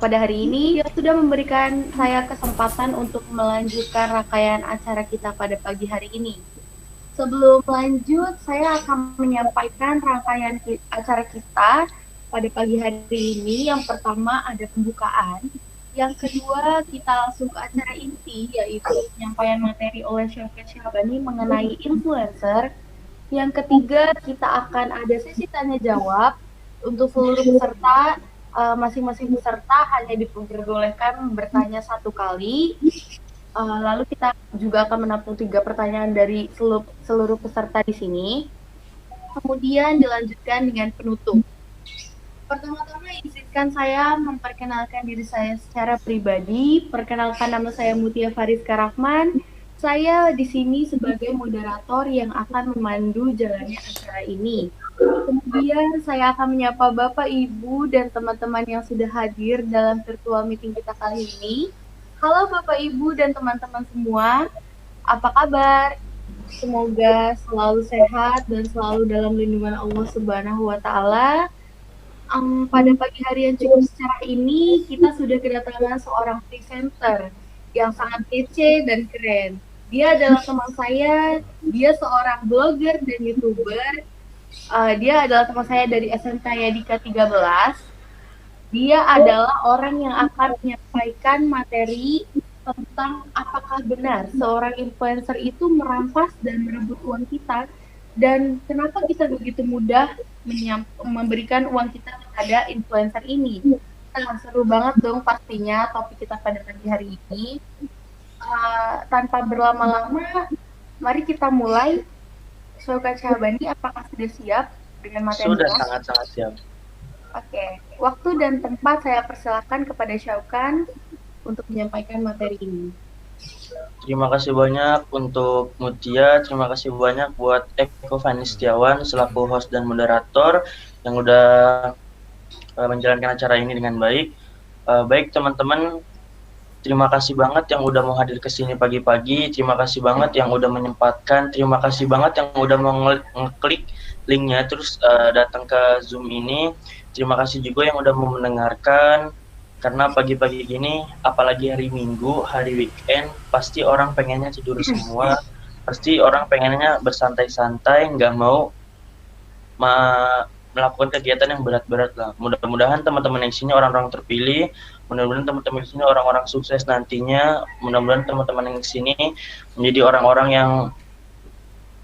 pada hari ini yang sudah memberikan saya kesempatan untuk melanjutkan rangkaian acara kita pada pagi hari ini. Sebelum lanjut, saya akan menyampaikan rangkaian acara kita pada pagi hari ini. Yang pertama ada pembukaan, yang kedua kita langsung ke acara inti, yaitu penyampaian materi oleh Syafir Syahbani mengenai influencer. Yang ketiga kita akan ada sesi tanya jawab untuk seluruh peserta. Masing-masing peserta hanya diperbolehkan bertanya satu kali. Lalu kita juga akan menampung 3 pertanyaan dari seluruh peserta di sini. Kemudian dilanjutkan dengan penutup. Pertama-tama izinkan saya memperkenalkan diri saya secara pribadi. Perkenalkan, nama saya Mutia Fariska Rahman. Saya di sini sebagai moderator yang akan memandu jalannya acara ini. Kemudian saya akan menyapa Bapak, Ibu, dan teman-teman yang sudah hadir dalam virtual meeting kita kali ini. Halo Bapak, Ibu, dan teman-teman semua. Apa kabar? Semoga selalu sehat dan selalu dalam lindungan Allah Subhanahu wa Ta'ala. Pada pagi hari yang cukup cerah ini, kita sudah kedatangan seorang presenter yang sangat kece dan keren. Dia adalah teman saya, dia seorang blogger dan YouTuber. Dia adalah teman saya dari SMK Yadika 13. Dia adalah orang yang akan menyampaikan materi tentang apakah benar seorang influencer itu merampas dan merebut uang kita, dan kenapa kita begitu mudah memberikan uang kita kepada influencer ini. Nah, seru banget dong pastinya topik kita pada pagi hari ini. Tanpa berlama-lama, mari kita mulai. Syaukat Syahbani, apakah sudah siap dengan materinya? Sudah sangat-sangat siap. Oke, waktu dan tempat saya persilakan kepada Syaukan untuk menyampaikan materi ini. Terima kasih banyak untuk Mutia, terima kasih banyak buat Eko Fani Setiawan selaku host dan moderator yang udah menjalankan acara ini dengan baik. Baik teman-teman, terima kasih banget yang udah mau hadir ke sini pagi-pagi, terima kasih banget yang udah menyempatkan, terima kasih banget yang udah mau ngeklik linknya terus datang ke Zoom ini. Terima kasih juga yang udah mau mendengarkan. Karena pagi-pagi gini, apalagi hari Minggu, hari weekend, pasti orang pengennya tidur semua. Pasti orang pengennya bersantai-santai, nggak mau melakukan kegiatan yang berat-berat lah. Mudah-mudahan teman-teman yang sini orang-orang terpilih, mudah-mudahan teman-teman yang sini orang-orang sukses nantinya, mudah-mudahan teman-teman yang sini menjadi orang-orang yang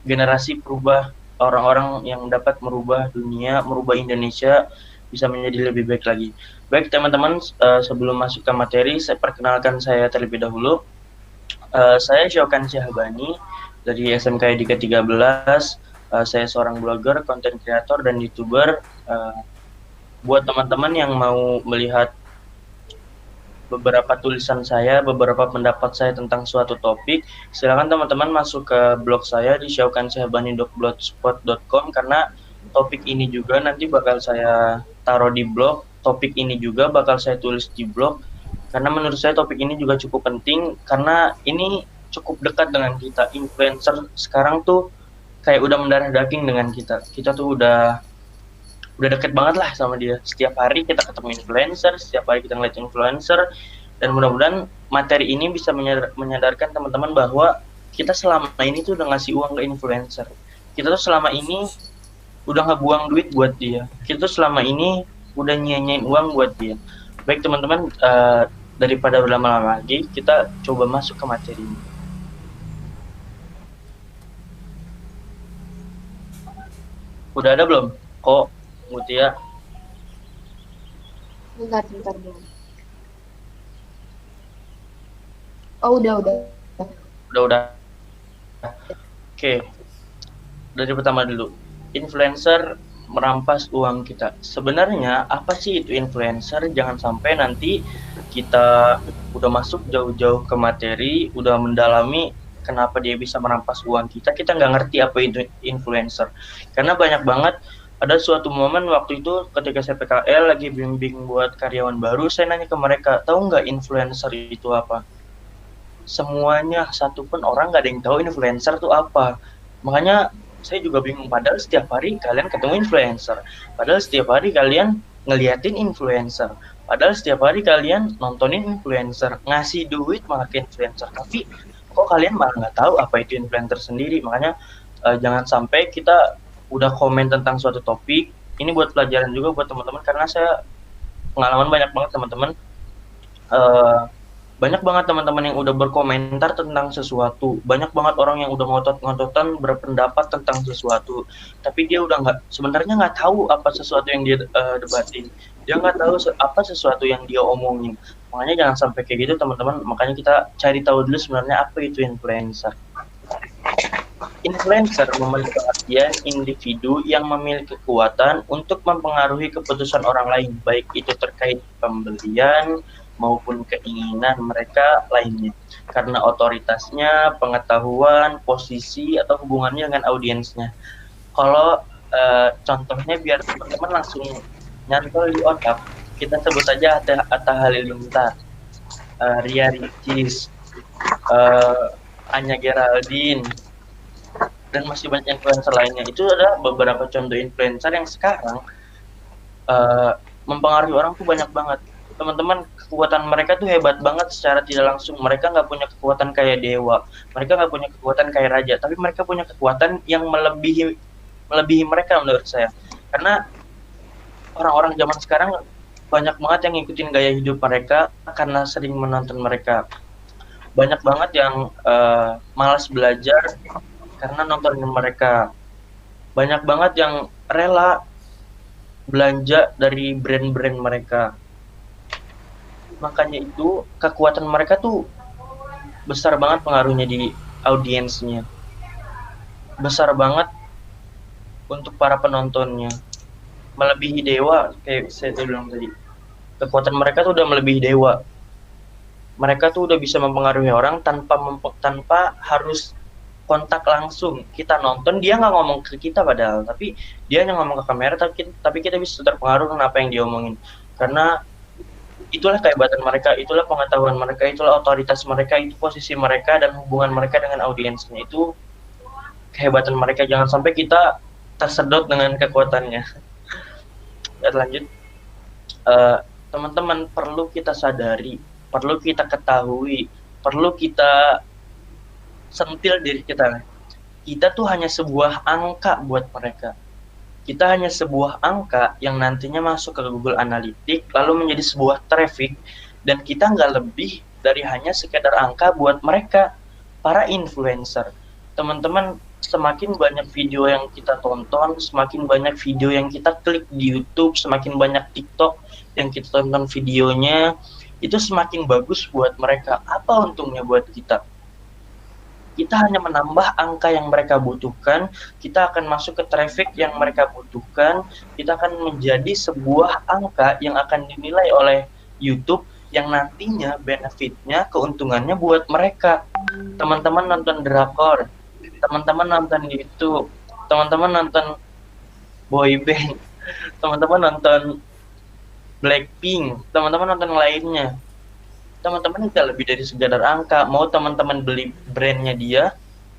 generasi perubah, orang-orang yang dapat merubah dunia, merubah Indonesia, bisa menjadi lebih baik lagi. Baik teman-teman, sebelum masuk ke materi, saya perkenalkan saya terlebih dahulu. Saya Syaukan Syahbani dari SMK Yadika 13. Saya seorang blogger, konten kreator, dan YouTuber. Buat teman-teman yang mau melihat beberapa tulisan saya, beberapa pendapat saya tentang suatu topik, silakan teman-teman masuk ke blog saya di syaukansyahbani.blogspot.com, karena topik ini juga nanti bakal saya taruh di blog, topik ini juga bakal saya tulis di blog, karena menurut saya topik ini juga cukup penting, karena ini cukup dekat dengan kita. Influencer sekarang tuh kayak udah mendarah daging dengan kita. Kita tuh udah deket banget lah sama dia. Setiap hari kita ketemu influencer, setiap hari kita ngeliat influencer, dan mudah-mudahan materi ini bisa menyadarkan teman-teman bahwa kita selama ini tuh udah ngasih uang ke influencer. Kita tuh selama ini udah ngebuang duit buat dia. Kita tuh selama ini udah nyanyain uang buat dia. Baik teman-teman, daripada berlama-lama lagi, kita coba masuk ke materi ini. Udah ada belum? Kok Mutia? Bentar belum. Oh, udah. Udah. Oke. Dari pertama dulu. Influencer merampas uang kita. Sebenarnya apa sih itu influencer? Jangan sampai nanti kita udah masuk jauh-jauh ke materi, udah mendalami kenapa dia bisa merampas uang kita nggak ngerti apa itu influencer. Karena banyak banget, ada suatu momen waktu itu ketika saya PKL lagi bimbing buat karyawan baru, saya nanya ke mereka, tahu nggak influencer itu apa? Semuanya, satupun orang nggak ada yang tahu influencer itu apa. Makanya saya juga bingung, padahal setiap hari kalian ketemu influencer, padahal setiap hari kalian ngeliatin influencer, Padahal setiap hari kalian nontonin influencer, ngasih duit malah ke influencer, tapi kok kalian malah nggak tahu apa itu influencer sendiri. Makanya jangan sampai kita udah komen tentang suatu topik, ini buat pelajaran juga buat teman-teman, karena saya pengalaman banyak banget teman-teman, eh, banyak banget teman-teman yang udah berkomentar tentang sesuatu, banyak banget orang yang udah ngotot-ngototan berpendapat tentang sesuatu, tapi dia udah sebenarnya nggak tahu apa sesuatu yang dia debatin, dia nggak tahu apa sesuatu yang dia omongin. Makanya jangan sampai kayak gitu teman-teman, makanya kita cari tahu dulu sebenarnya apa itu influencer. Influencer memiliki pengertian individu yang memiliki kekuatan untuk mempengaruhi keputusan orang lain, baik itu terkait pembelian maupun keinginan mereka lainnya, karena otoritasnya, pengetahuan, posisi, atau hubungannya dengan audiensnya. Kalau contohnya biar teman-teman langsung nyantol di otak, kita sebut aja Atta Halilintar, Ria Ricis, Anya Geraldine, dan masih banyak influencer lainnya. Itu adalah beberapa contoh influencer yang sekarang mempengaruhi orang tuh banyak banget. Teman-teman, kekuatan mereka tuh hebat banget secara tidak langsung. Mereka nggak punya kekuatan kayak dewa, mereka nggak punya kekuatan kayak raja, tapi mereka punya kekuatan yang melebihi mereka menurut saya. Karena orang-orang zaman sekarang banyak banget yang ngikutin gaya hidup mereka karena sering menonton mereka. Banyak banget yang malas belajar karena nontonin mereka. Banyak banget yang rela belanja dari brand-brand mereka. Makanya itu kekuatan mereka tuh besar banget pengaruhnya di audiensnya. Besar banget untuk para penontonnya. Melebihi dewa, kayak saya bilang tadi. Kekuatan mereka tuh udah melebihi dewa. Mereka tuh udah bisa mempengaruhi orang tanpa harus kontak langsung. Kita nonton, dia nggak ngomong ke kita padahal, tapi dia hanya ngomong ke kamera, tapi kita bisa terpengaruh dengan apa yang dia omongin. Karena itulah kehebatan mereka, itulah pengetahuan mereka, itulah otoritas mereka, itu posisi mereka dan hubungan mereka dengan audiensnya. Itu kehebatan mereka, jangan sampai kita tersedot dengan kekuatannya. Dan lanjut, teman-teman, perlu kita sadari, perlu kita ketahui, perlu kita sentil diri kita. Kita tuh hanya sebuah angka buat mereka. Kita hanya sebuah angka yang nantinya masuk ke Google Analytics lalu menjadi sebuah traffic, dan kita nggak lebih dari hanya sekedar angka buat mereka, para influencer. Teman-teman, semakin banyak video yang kita tonton, semakin banyak video yang kita klik di YouTube, semakin banyak TikTok yang kita tonton videonya, itu semakin bagus buat mereka. Apa untungnya buat kita? Kita hanya menambah angka yang mereka butuhkan, kita akan masuk ke traffic yang mereka butuhkan, kita akan menjadi sebuah angka yang akan dinilai oleh YouTube yang nantinya benefitnya, keuntungannya buat mereka. Teman-teman nonton drakor, teman-teman nonton YouTube, teman-teman nonton boyband, teman-teman nonton Blackpink, teman-teman nonton lainnya. Teman-teman tidak lebih dari sekedar angka. Mau teman-teman beli brandnya dia,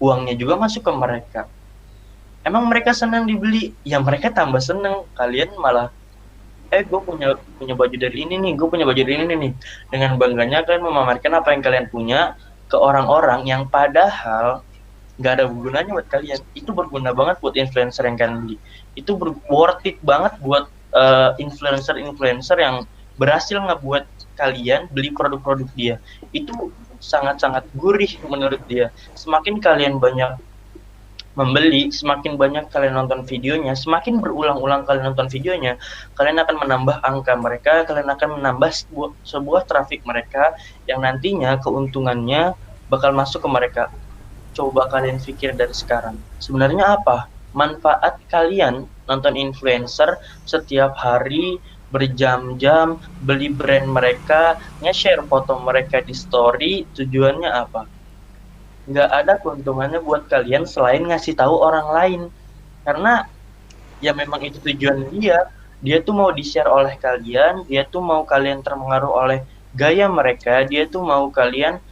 uangnya juga masuk ke mereka. Emang mereka senang dibeli? Ya mereka tambah senang. Kalian malah, gue punya baju dari ini nih, gue punya baju dari ini nih. Dengan bangganya kalian memamerkan apa yang kalian punya ke orang-orang yang padahal nggak ada gunanya buat kalian. Itu berguna banget buat influencer yang kalian beli. Itu worth it banget buat influencer-influencer yang berhasil ngebuat kalian beli produk-produk dia. Itu sangat-sangat gurih menurut dia. Semakin kalian banyak membeli, semakin banyak kalian nonton videonya, semakin berulang-ulang kalian nonton videonya, kalian akan menambah angka mereka, kalian akan menambah sebuah traffic mereka yang nantinya keuntungannya bakal masuk ke mereka. Coba kalian pikir dari sekarang, sebenarnya apa manfaat kalian nonton influencer setiap hari berjam-jam, beli brand mereka, nge-share foto mereka di story, tujuannya apa? Nggak ada keuntungannya buat kalian selain ngasih tahu orang lain. Karena ya memang itu tujuan dia tuh mau di-share oleh kalian, dia tuh mau kalian terpengaruh oleh gaya mereka, dia tuh mau kalian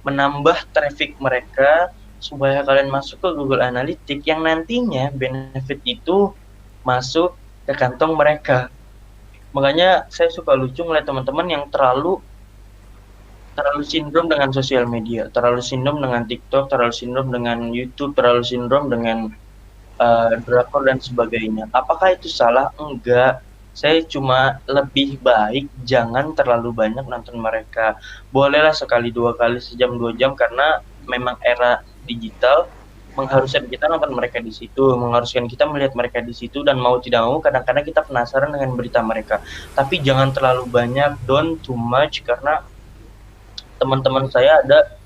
menambah traffic mereka supaya kalian masuk ke Google Analytics yang nantinya benefit itu masuk ke kantong mereka. Makanya saya suka lucu ngeliat teman-teman yang terlalu sindrom dengan sosial media, terlalu sindrom dengan TikTok, terlalu sindrom dengan YouTube, terlalu sindrom dengan drakor dan sebagainya. Apakah itu salah? Enggak. Saya cuma lebih baik jangan terlalu banyak nonton mereka. Bolehlah sekali 2 kali, sejam 2 jam, karena memang era digital mengharuskan kita nonton mereka di situ, mengharuskan kita melihat mereka di situ, dan mau tidak mau kadang-kadang kita penasaran dengan berita mereka. Tapi jangan terlalu banyak, don't too much, karena teman-teman saya ada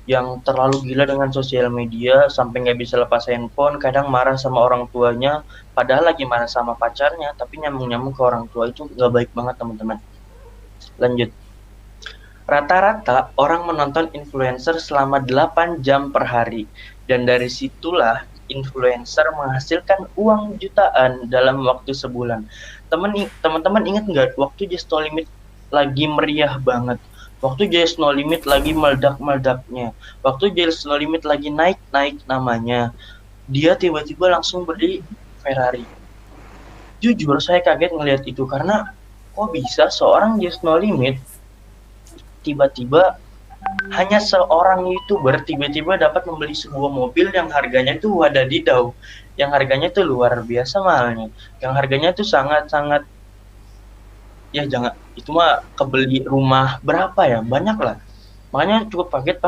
yang terlalu gila dengan sosial media sampai nggak bisa lepas handphone, kadang marah sama orang tuanya, padahal lagi marah sama pacarnya, tapi nyambung-nyambung ke orang tua. Itu nggak baik banget, teman-teman. Lanjut. Rata-rata orang menonton influencer selama 8 jam per hari, dan dari situlah influencer menghasilkan uang jutaan dalam waktu sebulan. Teman-teman ingat nggak waktu Just No Limit lagi meriah banget, waktu Just No Limit lagi meledak-meledaknya, waktu Just No Limit lagi naik-naik namanya, dia tiba-tiba langsung beli Ferrari. Jujur saya kaget ngelihat itu, karena kok bisa seorang Just No Limit tiba-tiba, hanya seorang YouTuber tiba-tiba dapat membeli sebuah mobil yang harganya itu wadadidau, yang harganya itu luar biasa mahalnya, yang harganya itu sangat-sangat, ya jangan, itu mah kebeli rumah berapa ya, banyak lah. Makanya cukup kaget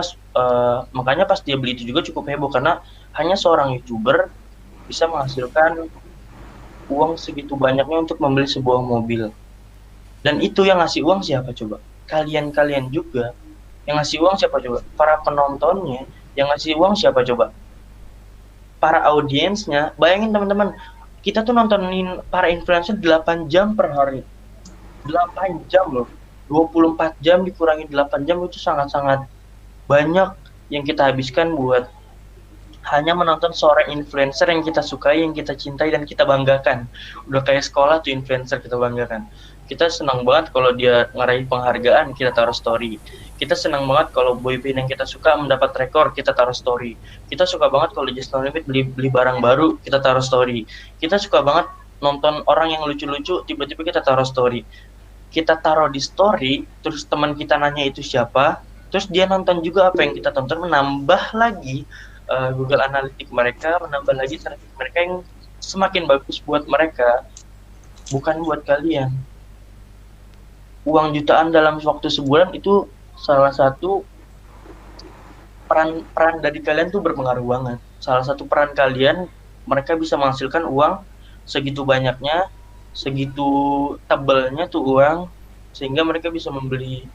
makanya pas dia beli itu juga cukup heboh, karena hanya seorang YouTuber bisa menghasilkan uang segitu banyaknya untuk membeli sebuah mobil. Dan itu yang ngasih uang siapa coba? Kalian-kalian juga. Yang ngasih uang siapa coba? Para penontonnya. Yang ngasih uang siapa coba? Para audiensnya. Bayangin teman-teman, kita tuh nontonin para influencer 8 jam per hari. 8 jam loh. 24 jam dikurangi 8 jam itu sangat-sangat banyak yang kita habiskan buat hanya menonton seorang influencer yang kita sukai, yang kita cintai, dan kita banggakan. Udah kayak sekolah tuh influencer kita banggakan. Kita senang banget kalau dia ngeraih penghargaan, kita taruh story. Kita senang banget kalau boyband yang kita suka mendapat rekor, kita taruh story. Kita suka banget kalau Just No Limit beli barang baru, kita taruh story. Kita suka banget nonton orang yang lucu-lucu, tiba-tiba kita taruh story. Kita taruh di story, terus teman kita nanya itu siapa, terus dia nonton juga apa yang kita tonton, menambah lagi Google Analytics mereka, menambah lagi traffic mereka yang semakin bagus buat mereka, bukan buat kalian. Uang jutaan dalam waktu sebulan itu salah satu peran dari kalian tuh berpengaruh banget. Salah satu peran kalian, mereka bisa menghasilkan uang segitu banyaknya, segitu tebalnya tuh uang, sehingga mereka bisa membeli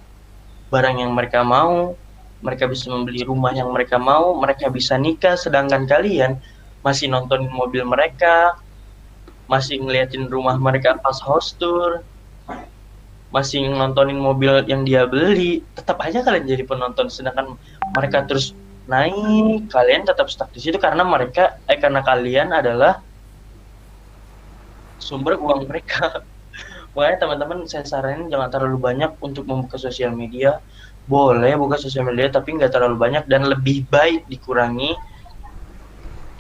barang yang mereka mau, mereka bisa membeli rumah yang mereka mau, mereka bisa nikah, sedangkan kalian masih nontonin mobil mereka, masih ngeliatin rumah mereka pas house tour, masih nontonin mobil yang dia beli. Tetap aja kalian jadi penonton, sedangkan mereka terus naik, kalian tetap stuck di situ karena kalian adalah sumber uang mereka. Makanya teman-teman, saya saranin jangan terlalu banyak untuk membuka sosial media. Boleh buka sosial media, tapi nggak terlalu banyak, dan lebih baik dikurangi.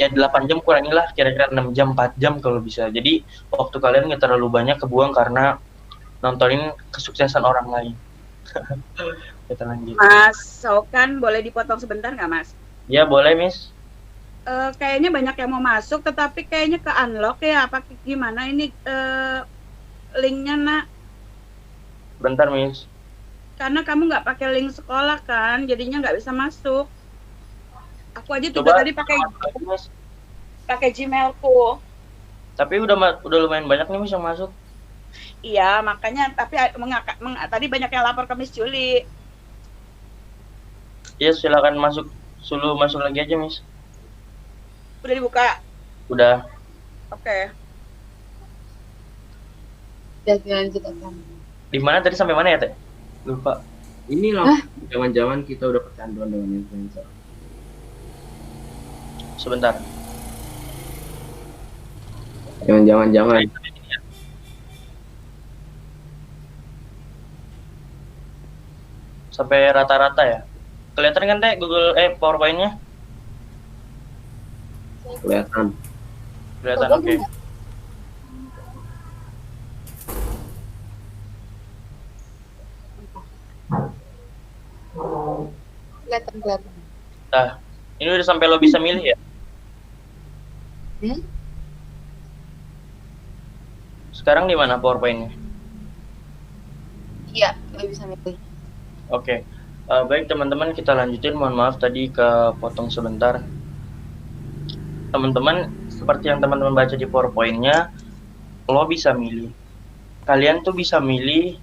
Ya 8 jam kurangilah kira-kira 6 jam, 4 jam kalau bisa. Jadi waktu kalian nggak terlalu banyak kebuang karena nontonin kesuksesan orang lain. Kita lanjut. Mas Saukan, boleh dipotong sebentar nggak, Mas? Ya boleh, Miss. Kayaknya banyak yang mau masuk, tetapi kayaknya ke unlock ya, apa gimana ini linknya, nak? Bentar, Miss. Karena kamu nggak pakai link sekolah kan, jadinya nggak bisa masuk. Aku aja tuh Coba tadi pakai Miss. Gmailku. Tapi udah lumayan banyak nih, Miss, yang masuk. Iya, makanya tapi tadi banyak yang lapor ke Miss Juli. Ya silakan masuk, suruh masuk lagi aja, Miss. Udah dibuka? Udah. Oke. Ya, dilanjutkan. Di mana tadi, sampai mana ya, Teh? Lupa. Ini loh, zaman-zaman kita udah kecanduan dengan influencer. Sebentar. Jangan. Sampai rata-rata ya. Kelihatan kan, Teh, PowerPoint-nya? Kelihatan. Kelihatan, oke. kelihatan. Nah, ini udah sampai lo bisa milih ya? Hmm? Sekarang di mana PowerPoint-nya? Iya, lo bisa milih. Oke. Baik teman-teman, kita lanjutin. Mohon maaf tadi kepotong sebentar. Teman-teman, seperti yang teman-teman baca di PowerPoint-nya, lo bisa milih. Kalian tuh bisa milih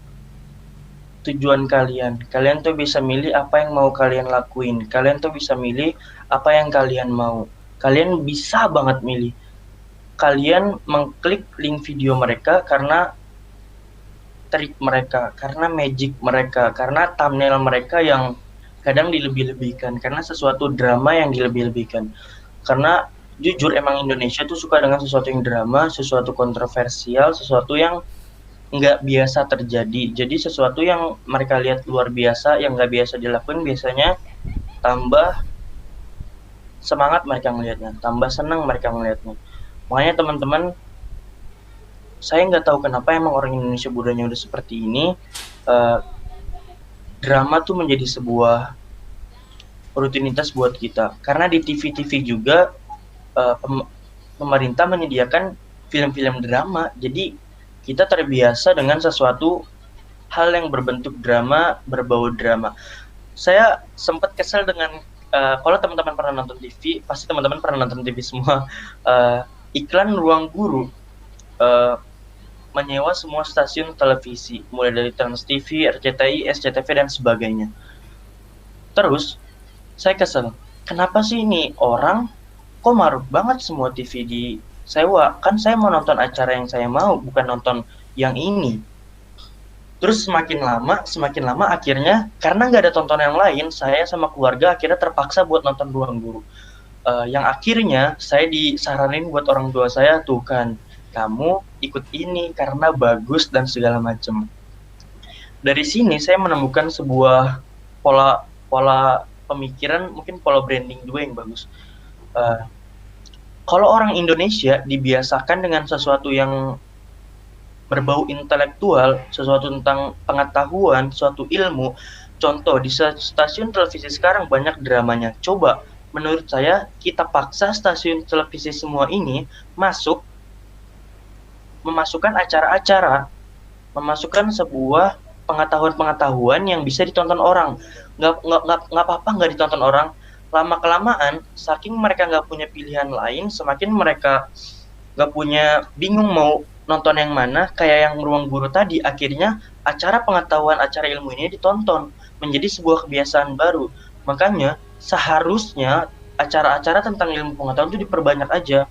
tujuan kalian. Kalian tuh bisa milih apa yang mau kalian lakuin. Kalian tuh bisa milih apa yang kalian mau. Kalian bisa banget milih. Kalian mengklik link video mereka karena trik mereka, karena magic mereka, karena thumbnail mereka yang kadang dilebih-lebihkan, karena sesuatu drama yang dilebih-lebihkan. Karena jujur emang Indonesia tuh suka dengan sesuatu yang drama, sesuatu kontroversial, sesuatu yang nggak biasa terjadi. Jadi sesuatu yang mereka lihat luar biasa, yang nggak biasa dilakuin, biasanya tambah semangat mereka melihatnya, tambah senang mereka melihatnya. Makanya teman-teman, saya nggak tahu kenapa emang orang Indonesia budayanya udah seperti ini. Drama tuh menjadi sebuah rutinitas buat kita. Karena di TV-TV juga pemerintah menyediakan film-film drama. Jadi kita terbiasa dengan sesuatu hal yang berbentuk drama, berbau drama. Saya sempat kesel dengan kalau teman-teman pernah nonton TV, pasti teman-teman pernah nonton TV semua. Iklan Ruang Guru menyewa semua stasiun televisi, mulai dari Trans TV, RCTI, SCTV, dan sebagainya. Terus, saya kesel. Kenapa sih ini orang kok maruk banget semua TV disewa? Kan saya mau nonton acara yang saya mau, bukan nonton yang ini. Terus semakin lama akhirnya, karena nggak ada tontonan yang lain, saya sama keluarga akhirnya terpaksa buat nonton Ruang Guru. Yang akhirnya saya disaranin buat orang tua saya, tuh kan, kamu ikut ini karena bagus dan segala macam. Dari sini saya menemukan sebuah pola pemikiran, mungkin pola branding juga yang bagus. Kalau orang Indonesia dibiasakan dengan sesuatu yang berbau intelektual, sesuatu tentang pengetahuan, suatu ilmu. Contoh, di stasiun televisi sekarang banyak dramanya. Coba, menurut saya, kita paksa stasiun televisi semua ini memasukkan acara-acara, memasukkan sebuah pengetahuan-pengetahuan yang bisa ditonton orang. Nggak apa-apa nggak ditonton orang. Lama-kelamaan, saking mereka nggak punya pilihan lain, semakin mereka nggak punya, bingung mau nonton yang mana, kayak yang Ruang Guru tadi, akhirnya acara pengetahuan, acara ilmu ini ditonton, menjadi sebuah kebiasaan baru. Makanya, seharusnya acara-acara tentang ilmu pengetahuan itu diperbanyak aja.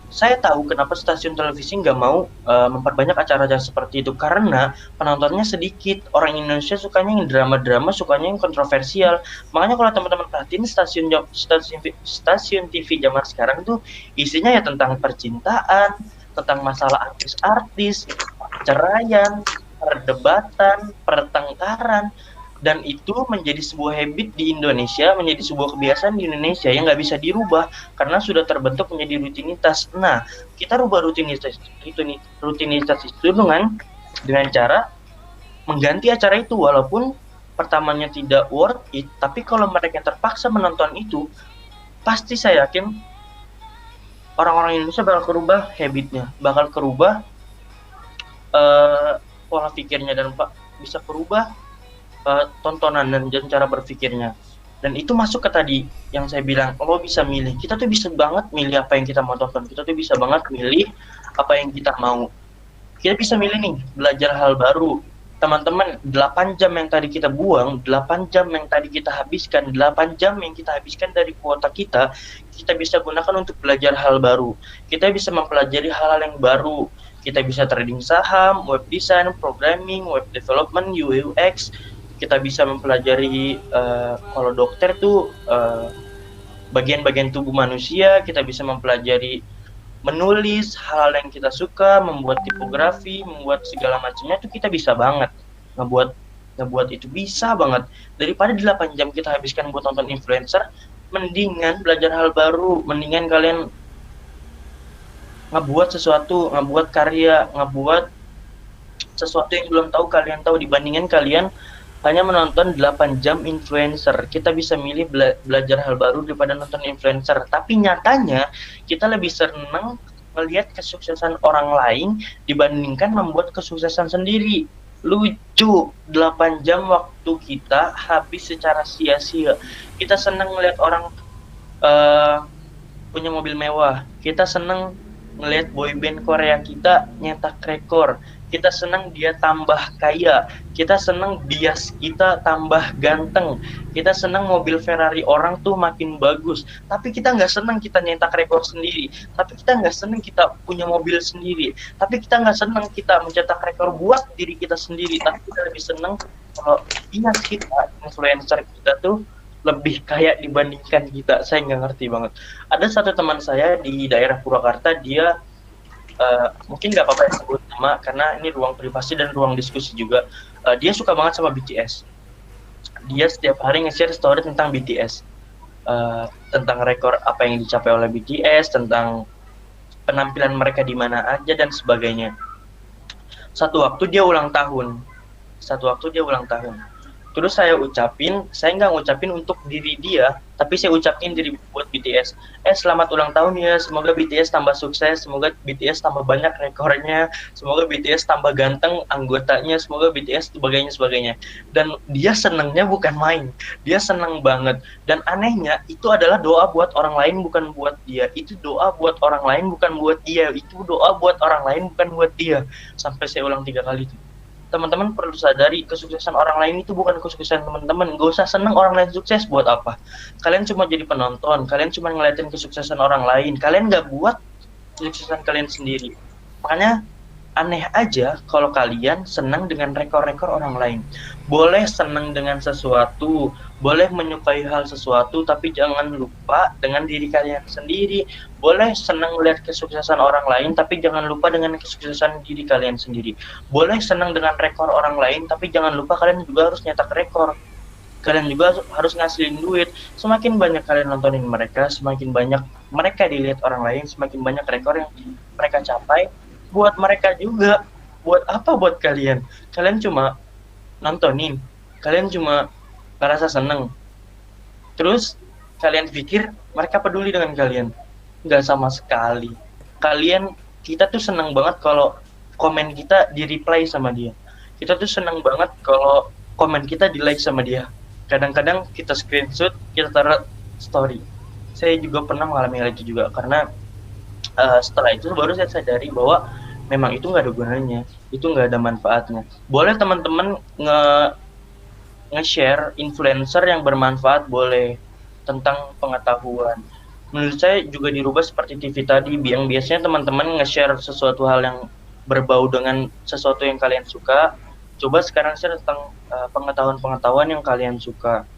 Saya tahu kenapa stasiun televisi nggak mau memperbanyak acara-acara seperti itu, karena penontonnya sedikit. Orang Indonesia sukanya yang drama-drama, sukanya yang kontroversial. Makanya kalau teman-teman perhatiin stasiun TV zaman sekarang tuh isinya ya tentang percintaan, tentang masalah artis-artis, perceraian, perdebatan, pertengkaran. Dan itu menjadi sebuah habit di Indonesia, menjadi sebuah kebiasaan di Indonesia yang nggak bisa dirubah karena sudah terbentuk menjadi rutinitas. Nah, kita rubah rutinitas itu dengan cara mengganti acara itu, walaupun pertamanya tidak worth it, tapi kalau mereka terpaksa menonton itu, pasti saya yakin orang-orang Indonesia bakal kerubah habitnya, bakal kerubah pola pikirnya, dan bisa kerubah tontonan dan cara berpikirnya. Dan itu masuk ke tadi yang saya bilang, lo bisa milih. Kita tuh bisa banget milih apa yang kita mau tonton. Kita tuh bisa banget milih apa yang kita mau. Kita bisa milih nih, belajar hal baru. Teman-teman, 8 jam yang tadi kita buang, 8 jam yang tadi kita habiskan, 8 jam yang kita habiskan dari kuota kita bisa gunakan untuk belajar hal baru. Kita bisa mempelajari hal-hal yang baru. Kita bisa trading saham, web design, programming, web development, UI UX. Kita bisa mempelajari kalau dokter tuh bagian-bagian tubuh manusia. Kita bisa mempelajari menulis hal yang kita suka, membuat tipografi, membuat segala macamnya tuh kita bisa banget ngebuat itu bisa banget. Daripada 8 jam kita habiskan buat nonton influencer, mendingan belajar hal baru, mendingan kalian ngebuat sesuatu, ngebuat karya, ngebuat sesuatu yang belum tahu kalian tahu, dibandingin kalian hanya menonton 8 jam influencer. Kita bisa milih belajar hal baru daripada nonton influencer. Tapi nyatanya kita lebih senang melihat kesuksesan orang lain dibandingkan membuat kesuksesan sendiri. Lucu, 8 jam waktu kita habis secara sia-sia. Kita senang melihat orang punya mobil mewah. Kita senang ngelihat boyband Korea kita nyetak rekor. Kita senang dia tambah kaya. Kita senang bias kita tambah ganteng. Kita senang mobil Ferrari orang tuh makin bagus. Tapi kita nggak senang kita nyetak rekor sendiri. Tapi kita nggak senang kita punya mobil sendiri. Tapi kita nggak senang kita mencetak rekor buat diri kita sendiri. Tapi kita lebih senang kalau bias kita, influencer kita tuh lebih kaya dibandingkan kita. Saya nggak ngerti banget. Ada satu teman saya di daerah Purwakarta, dia mungkin nggak apa-apa ya sebut nama karena ini ruang privasi dan ruang diskusi juga. Dia suka banget sama BTS. Dia setiap hari nge-share story tentang BTS, tentang rekor apa yang dicapai oleh BTS, tentang penampilan mereka di mana aja dan sebagainya. Satu waktu dia ulang tahun. Terus saya nggak ngucapin untuk diri dia, tapi saya ucapin diri buat BTS. Selamat ulang tahun ya, semoga BTS tambah sukses, semoga BTS tambah banyak rekornya, semoga BTS tambah ganteng anggotanya, semoga BTS sebagainya. Dan dia senengnya bukan main, dia seneng banget. Dan anehnya itu adalah doa buat orang lain bukan buat dia. Itu doa buat orang lain bukan buat dia. Itu doa buat orang lain bukan buat dia. Sampai saya ulang 3 kali itu. Teman-teman perlu sadari, kesuksesan orang lain itu bukan kesuksesan teman-teman. Gak usah seneng orang lain sukses, buat apa? Kalian cuma jadi penonton, kalian cuma ngeliatin kesuksesan orang lain, kalian gak buat kesuksesan kalian sendiri. Makanya aneh aja kalau kalian senang dengan rekor-rekor orang lain. Boleh senang dengan sesuatu, boleh menyukai hal sesuatu, tapi jangan lupa dengan diri kalian sendiri. Boleh senang melihat kesuksesan orang lain, tapi jangan lupa dengan kesuksesan diri kalian sendiri. Boleh senang dengan rekor orang lain, tapi jangan lupa kalian juga harus nyetak rekor. Kalian juga harus ngasilin duit. Semakin banyak kalian nontonin mereka, semakin banyak mereka dilihat orang lain, semakin banyak rekor yang mereka capai. Buat mereka juga. Buat apa buat kalian? Kalian cuma nontonin, kalian cuma ngerasa seneng. Terus kalian pikir mereka peduli dengan kalian? Nggak sama sekali. Kita tuh seneng banget kalau komen kita di reply sama dia. Kita tuh seneng banget kalau komen kita di like sama dia. Kadang-kadang kita screenshot, kita taruh story. Saya juga pernah mengalami hal itu juga, karena setelah itu baru saya sadari bahwa memang itu nggak ada gunanya, itu nggak ada manfaatnya. Boleh teman-teman nge-share influencer yang bermanfaat, boleh, tentang pengetahuan. Menurut saya juga dirubah seperti TV tadi, yang biasanya teman-teman nge-share sesuatu hal yang berbau dengan sesuatu yang kalian suka. Coba sekarang share tentang pengetahuan-pengetahuan yang kalian suka,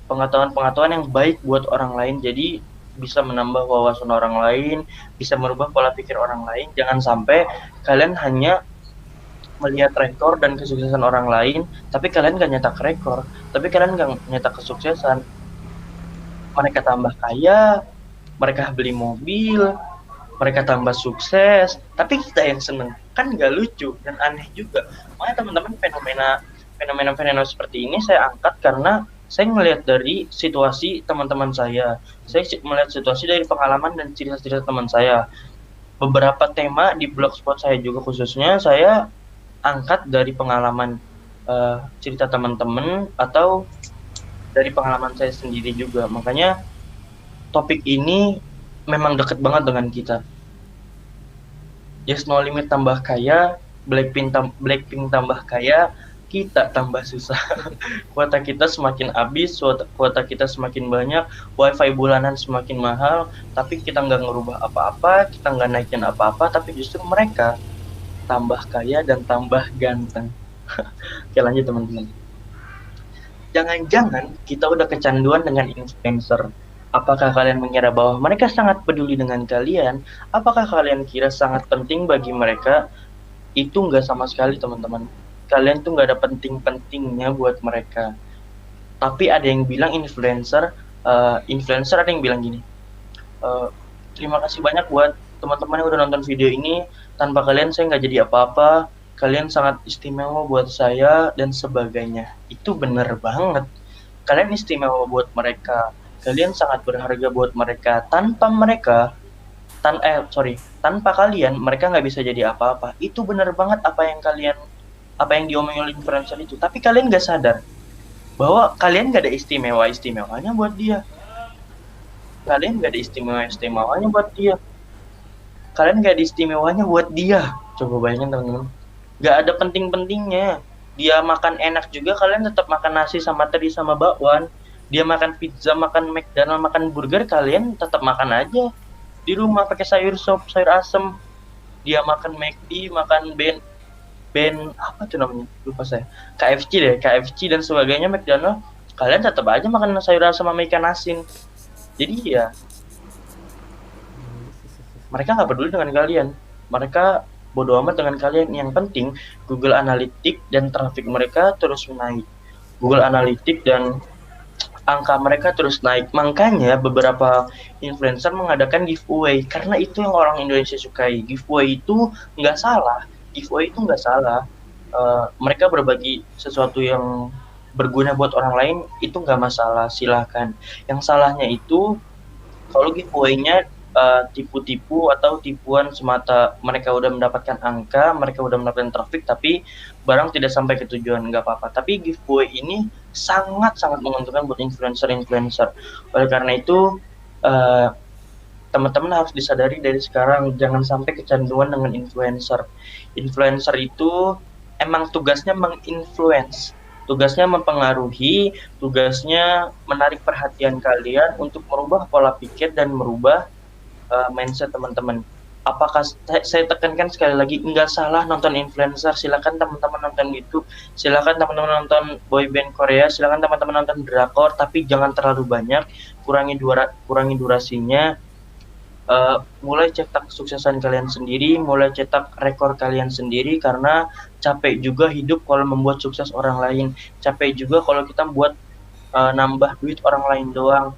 pengetahuan-pengetahuan yang baik buat orang lain. Jadi bisa menambah wawasan orang lain, bisa merubah pola pikir orang lain. Jangan sampai kalian hanya melihat rekor dan kesuksesan orang lain, tapi kalian gak nyetak rekor, tapi kalian gak nyetak kesuksesan. Mereka tambah kaya, mereka beli mobil, mereka tambah sukses, tapi kita yang seneng. Kan gak lucu dan aneh juga. Makanya teman-teman, fenomena seperti ini saya angkat karena saya melihat dari situasi teman-teman saya melihat situasi dari pengalaman dan cerita-cerita teman saya. Beberapa tema di blogspot saya juga khususnya saya angkat dari pengalaman cerita teman-teman atau dari pengalaman saya sendiri juga. Makanya topik ini memang deket banget dengan kita. Yes No Limit tambah kaya, Blackpink tambah kaya, kita tambah susah. Kuota kita semakin habis, kuota kita semakin banyak, wifi bulanan semakin mahal, tapi kita nggak ngerubah apa-apa, kita nggak naikin apa-apa, tapi justru mereka tambah kaya dan tambah ganteng. Oke, lanjut teman-teman. Jangan-jangan kita udah kecanduan dengan influencer. Apakah kalian mengira bahwa mereka sangat peduli dengan kalian? Apakah kalian kira sangat penting bagi mereka? Itu nggak sama sekali teman-teman. Kalian tuh nggak ada penting-pentingnya buat mereka. Tapi ada yang bilang influencer ada yang bilang gini, terima kasih banyak buat teman-teman yang udah nonton video ini, tanpa kalian saya nggak jadi apa-apa, kalian sangat istimewa buat saya dan sebagainya. Itu bener banget. Kalian istimewa buat mereka. Kalian sangat berharga buat mereka. Tanpa kalian mereka nggak bisa jadi apa-apa. Itu bener banget apa yang diomongin oleh influencer itu. Tapi kalian nggak sadar bahwa kalian nggak ada istimewanya buat dia. Kalian nggak ada istimewanya buat dia. Kalian nggak ada istimewanya buat dia. Coba bayangin teman-teman. Nggak ada penting-pentingnya. Dia makan enak juga, kalian tetap makan nasi sama teri sama bakwan. Dia makan pizza, makan McDonald, makan burger, kalian tetap makan aja. Di rumah pakai sayur sop, sayur asem. Dia makan McD, makan apa tuh namanya? Lupa saya. KFC dan sebagainya, McDonald. Kalian tetap aja makan sayur asem sama ikan asin. Jadi ya, mereka nggak peduli dengan kalian. Mereka bodo amat dengan kalian. Yang penting Google Analytics dan traffic mereka terus naik. Google Analytics dan angka mereka terus naik. Makanya beberapa influencer mengadakan giveaway karena itu yang orang Indonesia sukai. Giveaway itu nggak salah. Mereka berbagi sesuatu yang berguna buat orang lain itu nggak masalah, silahkan. Yang salahnya itu kalau giveaway-nya tipu-tipu atau tipuan semata. Mereka udah mendapatkan angka, mereka udah mendapatkan traffic, tapi barang tidak sampai ke tujuan, nggak apa-apa. Tapi giveaway ini sangat-sangat menguntungkan buat influencer. Oleh karena itu, teman-teman harus disadari dari sekarang, jangan sampai kecanduan dengan influencer. Influencer itu emang tugasnya menginfluence, tugasnya mempengaruhi, tugasnya menarik perhatian kalian untuk merubah pola pikir dan merubah mindset teman-teman. Apakah saya tekankan sekali lagi, nggak salah nonton influencer, silakan teman-teman nonton YouTube, silakan teman-teman nonton boyband Korea, silakan teman-teman nonton drakor, tapi jangan terlalu banyak, kurangi durasinya. Mulai cetak kesuksesan kalian sendiri, mulai cetak rekor kalian sendiri, karena capek juga hidup kalau membuat sukses orang lain, capek juga kalau kita buat nambah duit orang lain doang.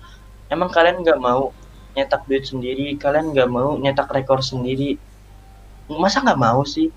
Emang kalian nggak mau nyetak duit sendiri, kalian nggak mau nyetak rekor sendiri, masa nggak mau sih?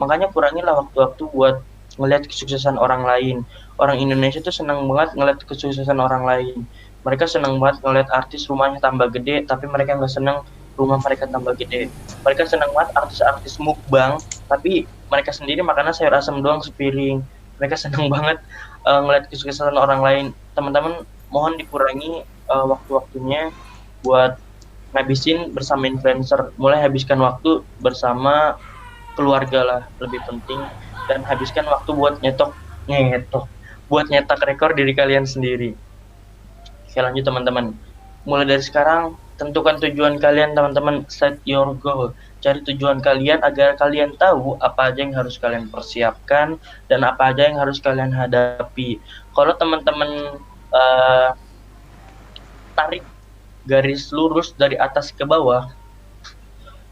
Makanya kurangilah waktu-waktu buat ngelihat kesuksesan orang lain. Orang Indonesia tuh senang banget ngelihat kesuksesan orang lain. Mereka senang banget ngelihat artis rumahnya tambah gede, tapi mereka nggak senang rumah mereka tambah gede. Mereka senang banget artis-artis mukbang, tapi mereka sendiri makannya sayur asam doang sepiring. Mereka senang banget ngelihat kesuksesan orang lain. Teman-teman, mohon dikurangi waktu-waktunya buat ngabisin bersama influencer. Mulai habiskan waktu bersama keluarga lah, lebih penting, dan habiskan waktu buat buat nyetak rekor diri kalian sendiri. Oke, lanjut teman-teman. Mulai dari sekarang tentukan tujuan kalian teman-teman, set your goal. Cari tujuan kalian agar kalian tahu apa aja yang harus kalian persiapkan dan apa aja yang harus kalian hadapi. Kalau teman-teman tarik garis lurus dari atas ke bawah,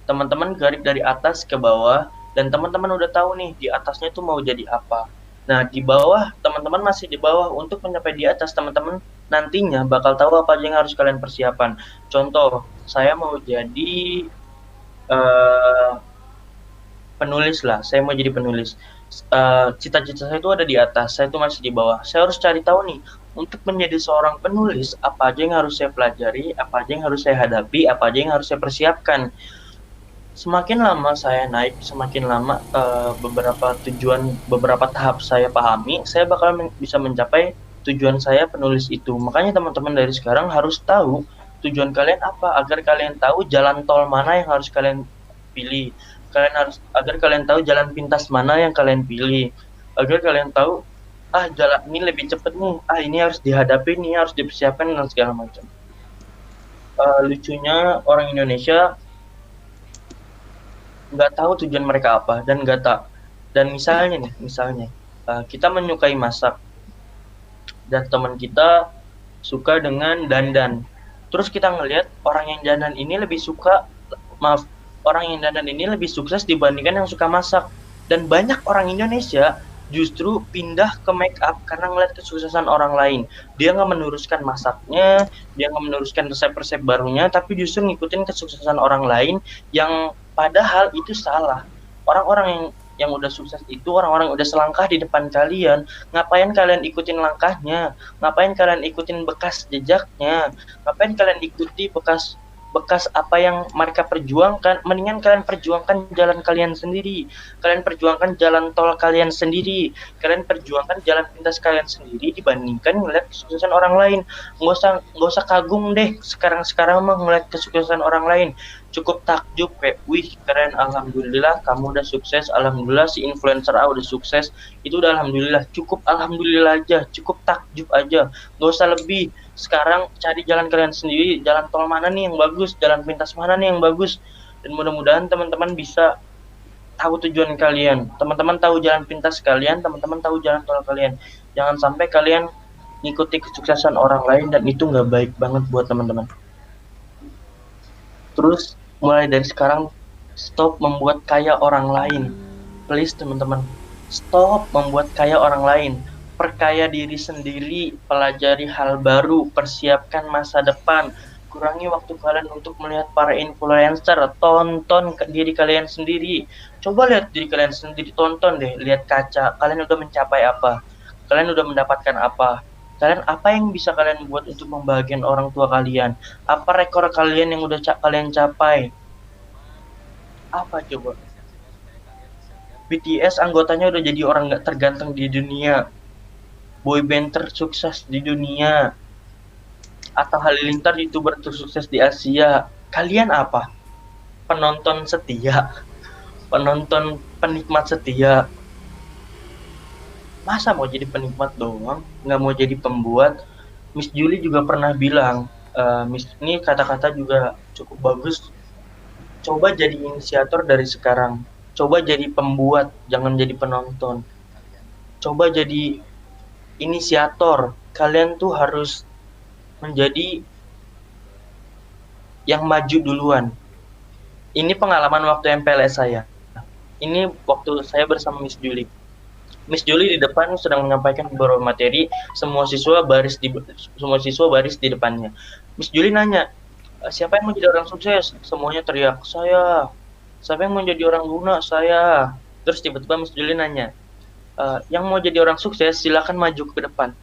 teman-teman garis dari atas ke bawah, dan teman-teman udah tahu nih di atasnya tuh mau jadi apa. Nah, di bawah, teman-teman masih di bawah. Untuk mencapai di atas, teman-teman nantinya bakal tahu apa aja yang harus kalian persiapan. Contoh, saya mau jadi penulis lah, saya mau jadi penulis. Cita-cita saya itu ada di atas, saya itu masih di bawah. Saya harus cari tahu nih, untuk menjadi seorang penulis, apa aja yang harus saya pelajari, apa aja yang harus saya hadapi, apa aja yang harus saya persiapkan. Semakin lama saya naik, semakin lama beberapa tahap saya pahami, saya bakal bisa mencapai tujuan saya penulis itu. Makanya teman-teman dari sekarang harus tahu tujuan kalian apa, agar kalian tahu jalan tol mana yang harus kalian pilih. Agar kalian tahu jalan pintas mana yang kalian pilih, agar kalian tahu jalan ini lebih cepat nih, ini harus dihadapi, ini harus dipersiapkan dan segala macam. Lucunya orang Indonesia nggak tahu tujuan mereka apa, dan misalnya kita menyukai masak dan teman kita suka dengan dandan, terus kita ngelihat orang yang dandan ini lebih sukses dibandingkan yang suka masak, dan banyak orang Indonesia justru pindah ke make up karena ngeliat kesuksesan orang lain. Dia nggak meneruskan masaknya, dia nggak meneruskan resep-resep barunya, tapi justru ngikutin kesuksesan orang lain yang padahal itu salah. Orang-orang yang yang udah sukses itu orang-orang yang udah selangkah di depan kalian. Ngapain kalian ikutin langkahnya? Ngapain kalian ikutin bekas jejaknya? Ngapain kalian ikuti bekas apa yang mereka perjuangkan? Mendingan kalian perjuangkan jalan kalian sendiri. Kalian perjuangkan jalan tol kalian sendiri. Kalian perjuangkan jalan pintas kalian sendiri dibandingkan ngeliat kesuksesan orang lain. Nggak usah kagum deh sekarang mah ngeliat kesuksesan orang lain. Cukup takjub kayak, wih keren, alhamdulillah kamu udah sukses, alhamdulillah si influencer A udah sukses, itu udah alhamdulillah, cukup alhamdulillah aja, cukup takjub aja, nggak usah lebih. Sekarang cari jalan kalian sendiri, jalan tol mana nih yang bagus, jalan pintas mana nih yang bagus, dan mudah-mudahan teman-teman bisa tahu tujuan kalian, teman-teman tahu jalan pintas kalian, teman-teman tahu jalan tol kalian. Jangan sampai kalian ngikuti kesuksesan orang lain, dan itu nggak baik banget buat teman-teman. Terus mulai dari sekarang stop membuat kaya orang lain, please teman-teman, stop membuat kaya orang lain. Perkaya diri sendiri, pelajari hal baru, persiapkan masa depan, kurangi waktu kalian untuk melihat para influencer, tonton diri kalian sendiri. Coba lihat diri kalian sendiri, tonton deh, lihat kaca, kalian udah mencapai apa, kalian udah mendapatkan apa, kalian apa yang bisa kalian buat untuk membahagiakan orang tua kalian, apa rekor kalian yang udah kalian capai, apa coba. BTS anggotanya udah jadi orang gak terganteng di dunia, boyband tersukses di dunia, atau Halilintar YouTuber tersukses di Asia. Kalian apa? Penonton setia, penonton penikmat setia. Masa mau jadi penikmat doang, nggak mau jadi pembuat? Miss Julie juga pernah bilang, ini kata-kata juga cukup bagus. Coba jadi inisiator dari sekarang. Coba jadi pembuat, jangan jadi penonton. Coba jadi inisiator. Kalian tuh harus menjadi yang maju duluan. Ini pengalaman waktu MPLS saya. Ini waktu saya bersama Miss Julie. Miss Julie di depan sedang menyampaikan beberapa materi, semua siswa baris di depannya. Miss Julie nanya, siapa yang mau jadi orang sukses? Semuanya teriak, saya. Siapa yang mau jadi orang guna? Saya. Terus tiba-tiba Miss Julie nanya, yang mau jadi orang sukses silakan maju ke depan.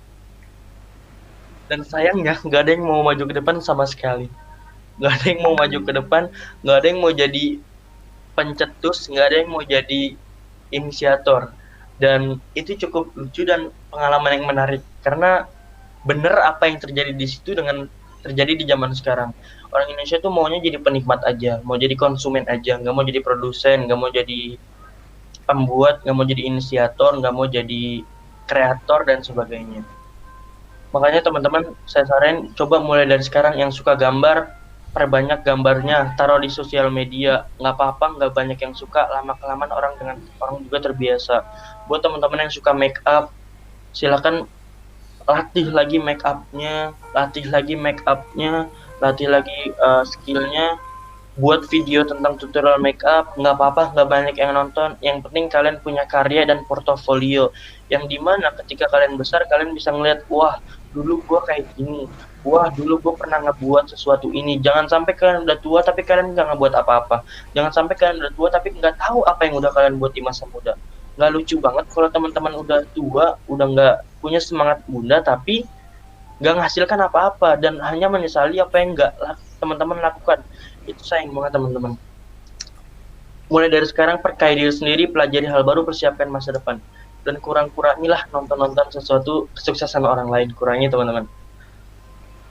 Dan sayangnya nggak ada yang mau maju ke depan sama sekali. Nggak ada yang mau maju ke depan, nggak ada yang mau jadi pencetus, nggak ada yang mau jadi inisiator. Dan itu cukup lucu dan pengalaman yang menarik, karena bener apa yang terjadi di situ dengan terjadi di zaman sekarang. Orang Indonesia tuh maunya jadi penikmat aja, mau jadi konsumen aja, nggak mau jadi produsen, nggak mau jadi pembuat, nggak mau jadi inisiator, nggak mau jadi kreator dan sebagainya. Makanya teman-teman, saya saranin coba mulai dari sekarang yang suka gambar, perbanyak gambarnya, taruh di sosial media. Nggak apa-apa, nggak banyak yang suka, lama-kelamaan orang juga terbiasa. Buat teman-teman yang suka make up, silakan latih lagi make up-nya, latih lagi skillnya. Buat video tentang tutorial make up, nggak apa-apa, nggak banyak yang nonton. Yang penting kalian punya karya dan portofolio, yang dimana ketika kalian besar, kalian bisa ngeliat, wah dulu gue kayak gini, wah dulu gue pernah ngebuat sesuatu ini. Jangan sampai kalian udah tua tapi kalian nggak ngebuat apa-apa. Jangan sampai kalian udah tua tapi nggak tahu apa yang udah kalian buat di masa muda. Nggak lucu banget kalau teman-teman udah tua, udah nggak punya semangat muda tapi nggak menghasilkan apa-apa dan hanya menyesali apa yang nggak teman-teman lakukan. Itu sayang banget teman-teman. Mulai dari sekarang perkaya diri sendiri, pelajari hal baru, persiapkan masa depan. Dan kurang-kurangilah nonton-nonton sesuatu kesuksesan orang lain, kurangi teman-teman.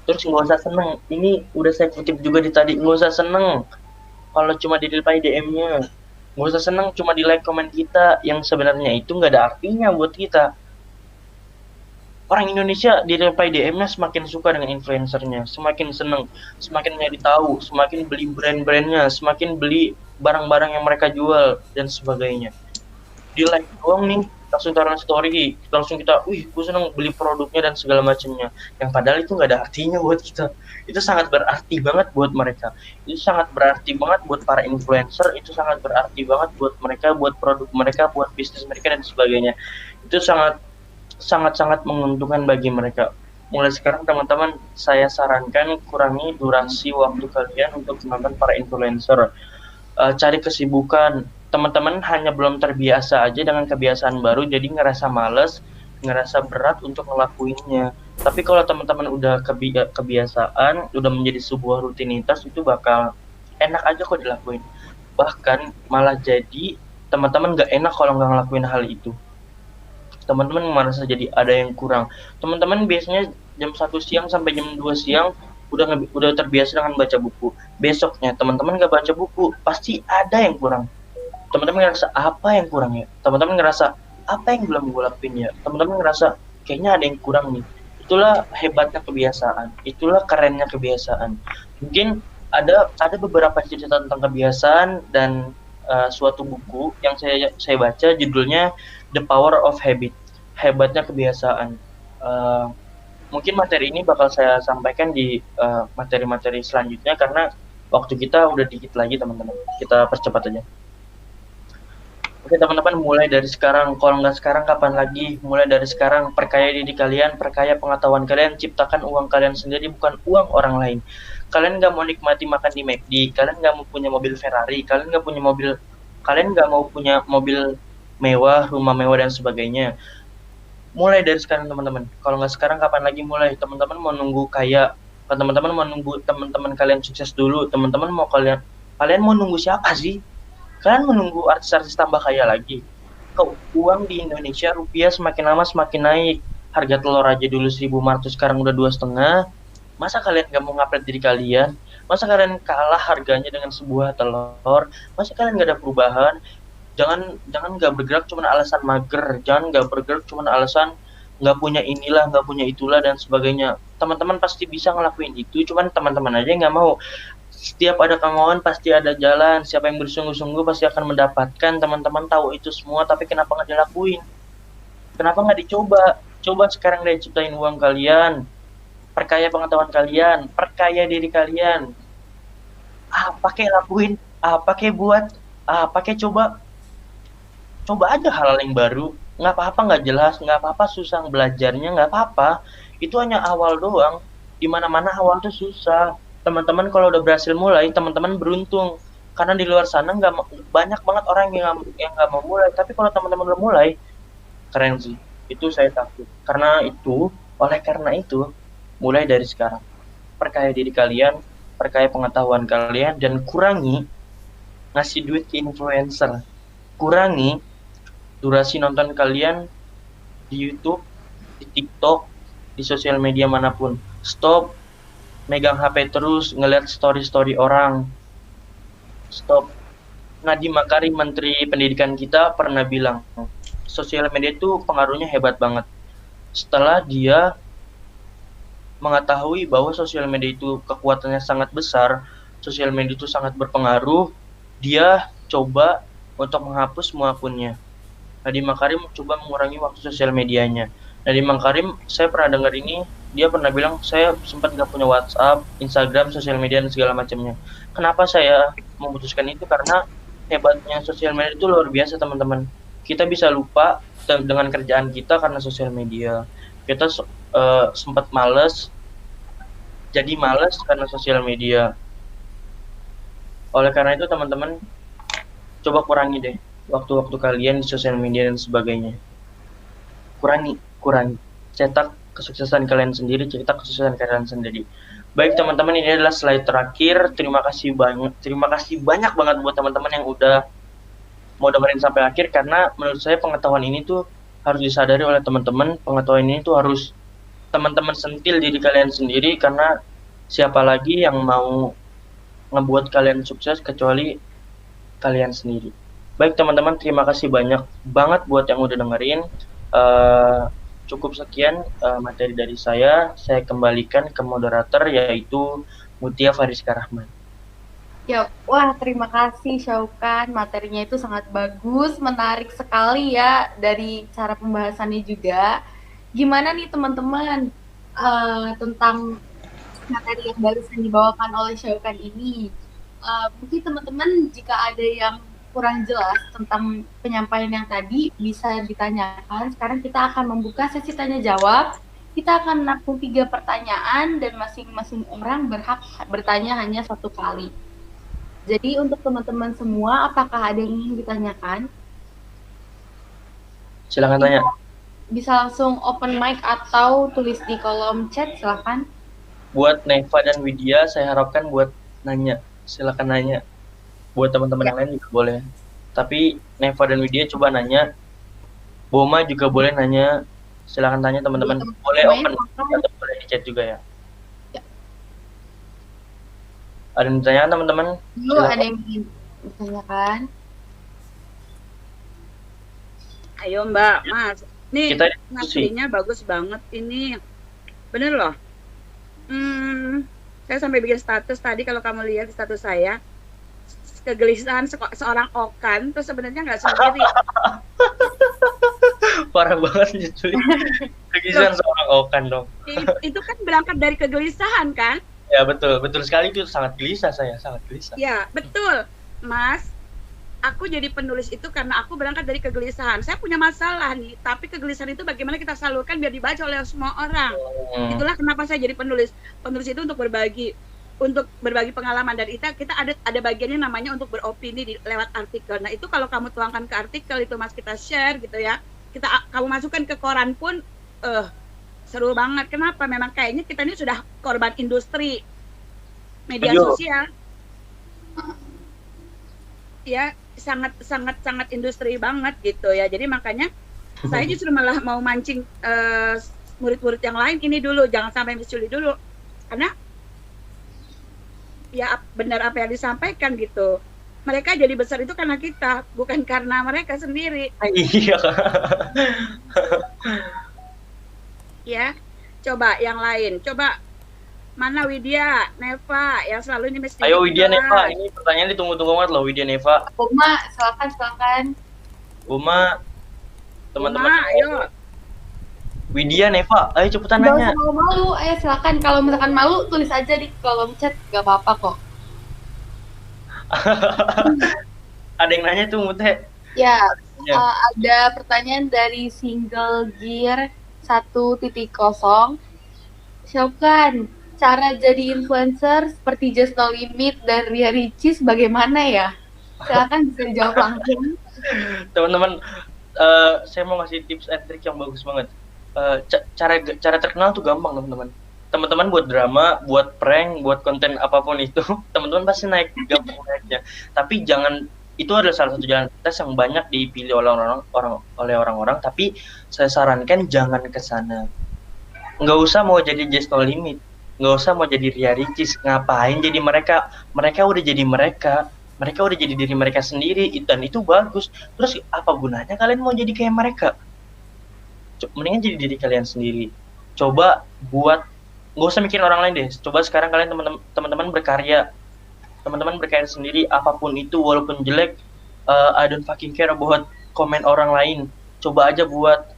Terus nggak usah seneng, ini udah saya kutip juga di tadi, nggak usah seneng kalau cuma di-reply DM-nya, nggak usah seneng cuma di like komen kita, yang sebenarnya itu nggak ada artinya buat kita. Orang Indonesia di reply DM-nya semakin suka dengan influencernya, semakin seneng, semakin nyari tahu, semakin beli brand-brandnya, semakin beli barang-barang yang mereka jual dan sebagainya. Di like doang nih, langsung taruh story, langsung kita, wih, gue seneng beli produknya dan segala macamnya. Yang padahal itu nggak ada artinya buat kita. Itu sangat berarti banget buat mereka. Itu sangat berarti banget buat para influencer. Itu sangat berarti banget buat mereka, buat produk mereka, buat bisnis mereka dan sebagainya. Itu sangat-sangat menguntungkan bagi mereka. Mulai sekarang teman-teman, saya sarankan kurangi durasi waktu kalian untuk menonton para influencer. Cari kesibukan, teman-teman hanya belum terbiasa aja dengan kebiasaan baru, jadi ngerasa males, ngerasa berat untuk ngelakuinnya. Tapi kalau teman-teman udah kebiasaan, udah menjadi sebuah rutinitas, itu bakal enak aja kok dilakuin. Bahkan malah jadi teman-teman nggak enak kalau nggak ngelakuin hal itu. Teman-teman merasa jadi ada yang kurang. Teman-teman biasanya jam 1 siang sampai jam 2 siang udah terbiasa dengan baca buku. Besoknya teman-teman nggak baca buku, pasti ada yang kurang. Teman-teman ngerasa apa yang kurang ya? Teman-teman ngerasa apa yang belum gue lakuin ya? Teman-teman ngerasa kayaknya ada yang kurang nih. Itulah hebatnya kebiasaan. Itulah kerennya kebiasaan. Mungkin ada beberapa cerita tentang kebiasaan dan suatu buku yang saya baca, judulnya The Power of Habit. Hebatnya kebiasaan. Mungkin materi ini bakal saya sampaikan di materi-materi selanjutnya karena waktu kita udah dikit lagi teman-teman. Kita percepat aja. Oke teman-teman, mulai dari sekarang. Kalau nggak sekarang, kapan lagi? Mulai dari sekarang, perkaya diri kalian, perkaya pengetahuan kalian, ciptakan uang kalian sendiri, bukan uang orang lain. Kalian nggak mau nikmati makan di McD, kalian nggak mau punya mobil Ferrari, kalian nggak mau punya mobil mewah, rumah mewah, dan sebagainya. Mulai dari sekarang teman-teman. Kalau nggak sekarang, kapan lagi mulai? Teman-teman mau nunggu kaya? Teman-teman mau nunggu teman-teman kalian sukses dulu? Teman-teman mau kalian mau nunggu siapa sih? Kalian menunggu artis-artis tambah kaya lagi. Uang di Indonesia, rupiah semakin lama semakin naik. Harga telur aja dulu 1.500, sekarang udah 2,5. Masa kalian gak mau ngupgrade diri kalian? Masa kalian kalah harganya dengan sebuah telur? Masa kalian gak ada perubahan? Jangan gak bergerak cuma alasan mager. Jangan gak bergerak cuma alasan gak punya inilah, gak punya itulah, dan sebagainya. Teman-teman pasti bisa ngelakuin itu, cuman teman-teman aja gak mau. Setiap ada kemauan pasti ada jalan. Siapa yang bersungguh-sungguh pasti akan mendapatkan. Teman-teman tahu itu semua, tapi kenapa nggak dilakuin? Kenapa nggak dicoba? Coba sekarang deh ciptain uang kalian, perkaya pengetahuan kalian, perkaya diri kalian. Pakai lakuin, pakai buat, pakai coba aja hal yang baru. Nggak apa-apa nggak jelas, nggak apa-apa susah belajarnya, nggak apa-apa. Itu hanya awal doang. Dimana-mana awal tuh susah. Teman-teman kalau udah berhasil mulai, teman-teman beruntung karena di luar sana banyak banget orang yang nggak mau mulai. Tapi kalau teman-teman udah mulai, keren sih. Itu saya takut. Oleh karena itu, mulai dari sekarang, perkaya diri kalian, perkaya pengetahuan kalian, dan kurangi ngasih duit ke influencer. Kurangi durasi nonton kalian di YouTube, di TikTok, di sosial media manapun. Stop megang HP terus ngeliat story orang. Stop. Nadiem Makarim, Menteri Pendidikan kita, pernah bilang sosial media itu pengaruhnya hebat banget. Setelah dia mengetahui bahwa sosial media itu kekuatannya sangat besar, sosial media itu sangat berpengaruh, dia coba untuk menghapus semua akunnya. Nadiem Makarim coba mengurangi waktu sosial medianya. Nadiem Makarim, saya pernah dengar ini, dia pernah bilang, saya sempat nggak punya WhatsApp, Instagram, sosial media, dan segala macamnya. Kenapa saya memutuskan itu? Karena hebatnya sosial media itu luar biasa, teman-teman. Kita bisa lupa dengan kerjaan kita karena sosial media. Kita sempat males, jadi males karena sosial media. Oleh karena itu, teman-teman, coba kurangi deh waktu-waktu kalian di sosial media dan sebagainya. Kurangi. Cetak kesuksesan kalian sendiri, cetak kesuksesan kalian sendiri. Baik teman-teman, ini adalah slide terakhir. Terima kasih banyak banget buat teman-teman yang udah mau dengerin sampai akhir, karena menurut saya pengetahuan ini tuh harus disadari oleh teman-teman. Pengetahuan ini tuh harus teman-teman sentil diri kalian sendiri, karena siapa lagi yang mau ngebuat kalian sukses kecuali kalian sendiri. Baik teman-teman, terima kasih banyak banget buat yang udah dengerin. Cukup sekian materi dari saya kembalikan ke moderator, yaitu Mutia Fariska Rahman. Ya, wah terima kasih Syaukan, materinya itu sangat bagus, menarik sekali ya dari cara pembahasannya juga. Gimana nih teman-teman tentang materi yang barusan dibawakan oleh Syaukan ini? Mungkin teman-teman jika ada yang kurang jelas tentang penyampaian yang tadi bisa ditanyakan. Sekarang kita akan membuka sesi tanya jawab. Kita akan menampung 3 pertanyaan dan masing-masing orang berhak bertanya hanya 1 kali. Jadi untuk teman-teman semua, apakah ada yang ingin ditanyakan? Silakan tanya. Bisa langsung open mic atau tulis di kolom chat, silakan. Buat Neva dan Widya, saya harapkan buat nanya. Silakan nanya. Buat teman-teman yang lain juga boleh. Tapi Neva dan Widya coba nanya. Boma juga boleh nanya. Silakan tanya teman-teman. Boleh open atau boleh di chat juga ya. Ada yang ditanyakan teman-teman? Dulu ada yang ingin ditanyakan. Ayo Mbak, Mas. Nih, Kita ngasihnya bagus banget ini. Bener loh. Saya sampai bikin status tadi, kalau kamu lihat status saya, kegelisahan seorang Okan, terus sebenarnya nggak sendiri. parah banget cuy. Kegelisahan seorang Okan dong. Itu kan berangkat dari kegelisahan kan? Ya betul sekali, itu sangat gelisah saya, sangat gelisah. Ya, betul. Mas, aku jadi penulis itu karena aku berangkat dari kegelisahan. Saya punya masalah nih, tapi kegelisahan itu bagaimana kita salurkan biar dibaca oleh semua orang. Itulah kenapa saya jadi penulis. Penulis itu untuk berbagi pengalaman, dan kita ada bagiannya namanya untuk beropini lewat artikel. Nah, itu kalau kamu tuangkan ke artikel itu Mas, kita share gitu ya. Kamu masukkan ke koran pun seru banget. Kenapa? Memang kayaknya kita ini sudah korban industri media sosial. Ya, sangat industri banget gitu ya. Jadi makanya saya justru malah mau mancing murid-murid yang lain ini dulu, jangan sampai mencuri dulu. Karena ya benar apa yang disampaikan gitu. Mereka jadi besar itu karena kita, bukan karena mereka sendiri. Iya. Ya, coba yang lain. Coba mana Widya, Neva, yang selalu ini mesti. Ayo Widya, Neva, ini pertanyaan ditunggu-tunggu banget loh, Widya, Neva. Boma, silakan. Boma, teman-teman. Ayo. Widya, Neva, ayo cepetan Gak nanya. usah malu, ayo silakan. Kalau misalkan malu, tulis aja di kolom chat, gak apa-apa kok. Ada yang nanya tuh, Mute. Ya, ada pertanyaan dari Single Gear 1.0. Silakan, cara jadi influencer seperti Just No Limit dan Ria Ricis bagaimana ya? Silakan bisa dijawab langsung. Teman-teman, saya mau ngasih tips and trick yang bagus banget. Cara terkenal tuh gampang, teman-teman. Teman-teman buat drama, buat prank, buat konten apapun itu, teman-teman pasti gampang naiknya. Tapi jangan, itu adalah salah satu jalan pintas yang banyak dipilih oleh orang-orang, tapi saya sarankan jangan ke sana. Nggak usah mau jadi Just No Limit, nggak usah mau jadi Ria Ricis. Ngapain jadi mereka udah jadi mereka udah jadi diri mereka sendiri, dan itu bagus. Terus apa gunanya kalian mau jadi kayak mereka? Mendingan jadi diri kalian sendiri. Coba buat, nggak usah mikirin orang lain deh. Coba sekarang kalian teman-teman berkarya sendiri, apapun itu, walaupun jelek, I don't fucking care about komen orang lain. Coba aja buat,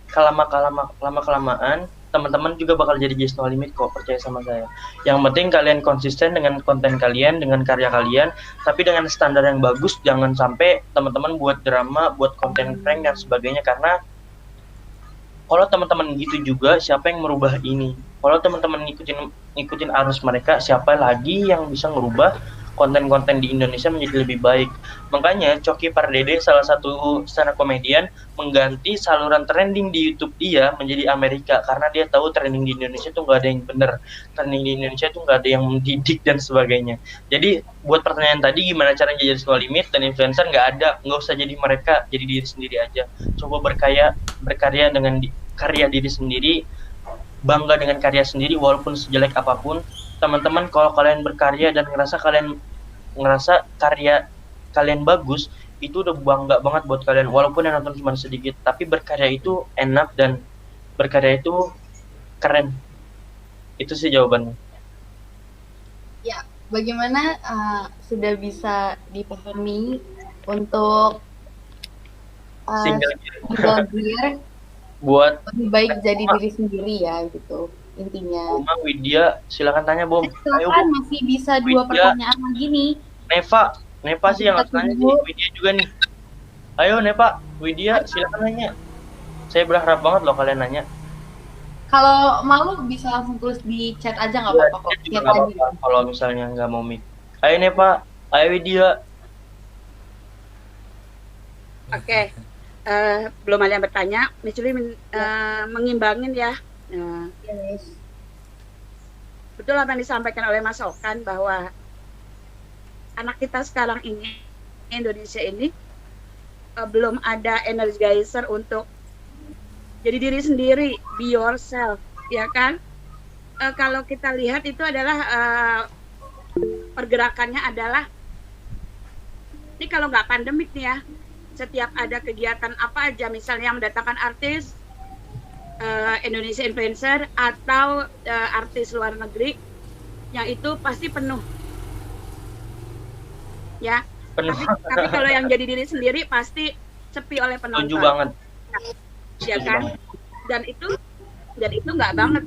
lama-kelamaan teman-teman juga bakal jadi Just No Limit kok, percaya sama saya. Yang penting kalian konsisten dengan konten kalian, dengan karya kalian, tapi dengan standar yang bagus. Jangan sampai teman-teman buat drama, buat konten prank dan sebagainya, karena kalau teman-teman gitu juga, siapa yang merubah ini? Kalau teman-teman ngikutin arus mereka, siapa lagi yang bisa ngerubah konten-konten di Indonesia menjadi lebih baik? Makanya Coki Pardede, salah satu stand up komedian, mengganti saluran trending di YouTube dia menjadi Amerika, karena dia tahu trending di Indonesia tuh nggak ada yang bener, trending di Indonesia tuh nggak ada yang mendidik dan sebagainya. Jadi buat pertanyaan tadi, gimana caranya jadi No Limit dan influencer, nggak usah jadi mereka, jadi diri sendiri aja. Coba berkarya dengan karya diri sendiri, bangga dengan karya sendiri walaupun sejelek apapun. Teman-teman, kalau kalian berkarya dan ngerasa karya kalian bagus, itu udah bangga banget buat kalian, walaupun yang nonton cuma sedikit. Tapi berkarya itu enak dan berkarya itu keren. Itu sih jawabannya. Ya, bagaimana sudah bisa dipahami untuk Single gear buat lebih baik jadi diri sendiri ya, gitu intinya. Boma, Widya, silakan tanya, Bom. Ayo, Silakan, Bom. masih bisa 2 pertanyaan lagi nih. Neva sih yang harus nanya sih, Widya juga nih. Ayo Neva, Widya, silakan nanya. Saya berharap banget loh kalian nanya. Kalau malu bisa langsung tulis di chat aja, nggak apa-apa kok. Juga nggak apa-apa kalau misalnya nggak mau mic. Ayo Neva, Ayo Widya. Oke. Belum ada yang bertanya. Miss Juli mengimbangin ya. Ya, Miss. Betul apa yang disampaikan oleh Mas Okan bahwa anak kita sekarang ini, Indonesia ini, belum ada energizer untuk jadi diri sendiri, be yourself, ya kan? Kalau kita lihat itu adalah pergerakannya adalah, ini kalau nggak pandemik nih ya, setiap ada kegiatan apa aja, misalnya mendatangkan artis, Indonesia influencer atau artis luar negeri, yang itu pasti penuh, ya. Penuh. Tapi kalau yang jadi diri sendiri pasti sepi oleh penonton. Setuju banget. Ya kan? Dan itu nggak banget,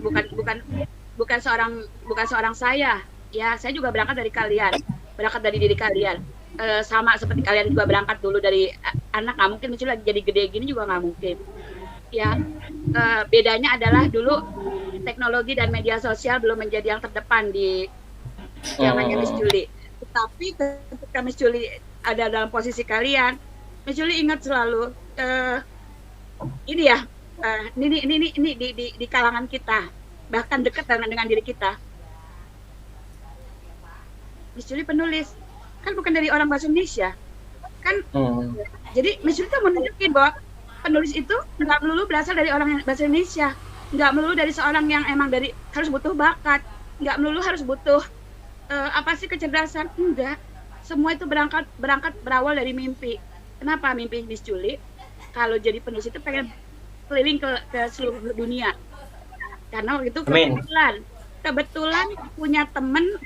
bukan seorang saya. Ya, saya juga berangkat dari kalian, berangkat dari diri kalian. Sama seperti kalian juga berangkat dulu dari anak, nggak mungkin muncul lagi jadi gede gini juga nggak mungkin. Ya, bedanya adalah dulu teknologi dan media sosial belum menjadi yang terdepan di zamannya Miss Juli. Tetapi ketika Miss Juli ada dalam posisi kalian, Miss Juli ingat selalu ini ya, ini di kalangan kita, bahkan dekat dengan diri kita. Miss Juli penulis, kan bukan dari orang bahasa Indonesia, kan? Jadi Miss Juli tuh menunjukin bahwa penulis itu nggak melulu berasal dari orang bahasa Indonesia, nggak melulu dari seorang yang emang dari harus butuh bakat, nggak melulu harus butuh apa sih kecerdasan, enggak. Semua itu berangkat berawal dari mimpi. Kenapa mimpi Miss Juli? Kalau jadi penulis itu pengen keliling ke seluruh dunia. Karena waktu itu kebetulan punya temen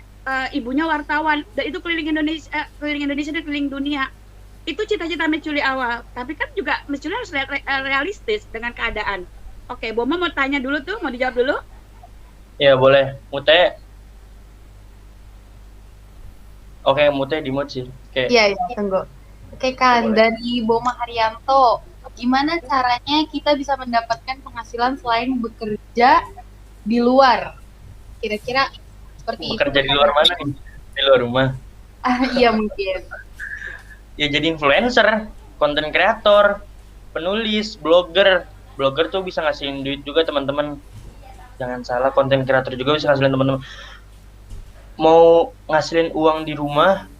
ibunya wartawan, dan itu keliling Indonesia dan keliling dunia. Itu cita-cita Miss Juli awal, tapi kan juga Miss Juli harus realistis dengan keadaan. Oke, Boma mau tanya dulu tuh, mau dijawab dulu? Ya boleh, Mute. Oke, Mute di mute sih. Oke. Iya, tunggu. Oke kan, dari Boma Haryanto, gimana caranya kita bisa mendapatkan penghasilan selain bekerja di luar? Kira-kira seperti itu. Bekerja di luar mana nih? Di luar rumah. Iya mungkin. Ya jadi influencer, konten kreator, penulis, blogger. Blogger tuh bisa ngasihin duit juga teman-teman. Jangan salah, konten kreator juga bisa ngasilin teman-teman. Mau ngasilin uang di rumah,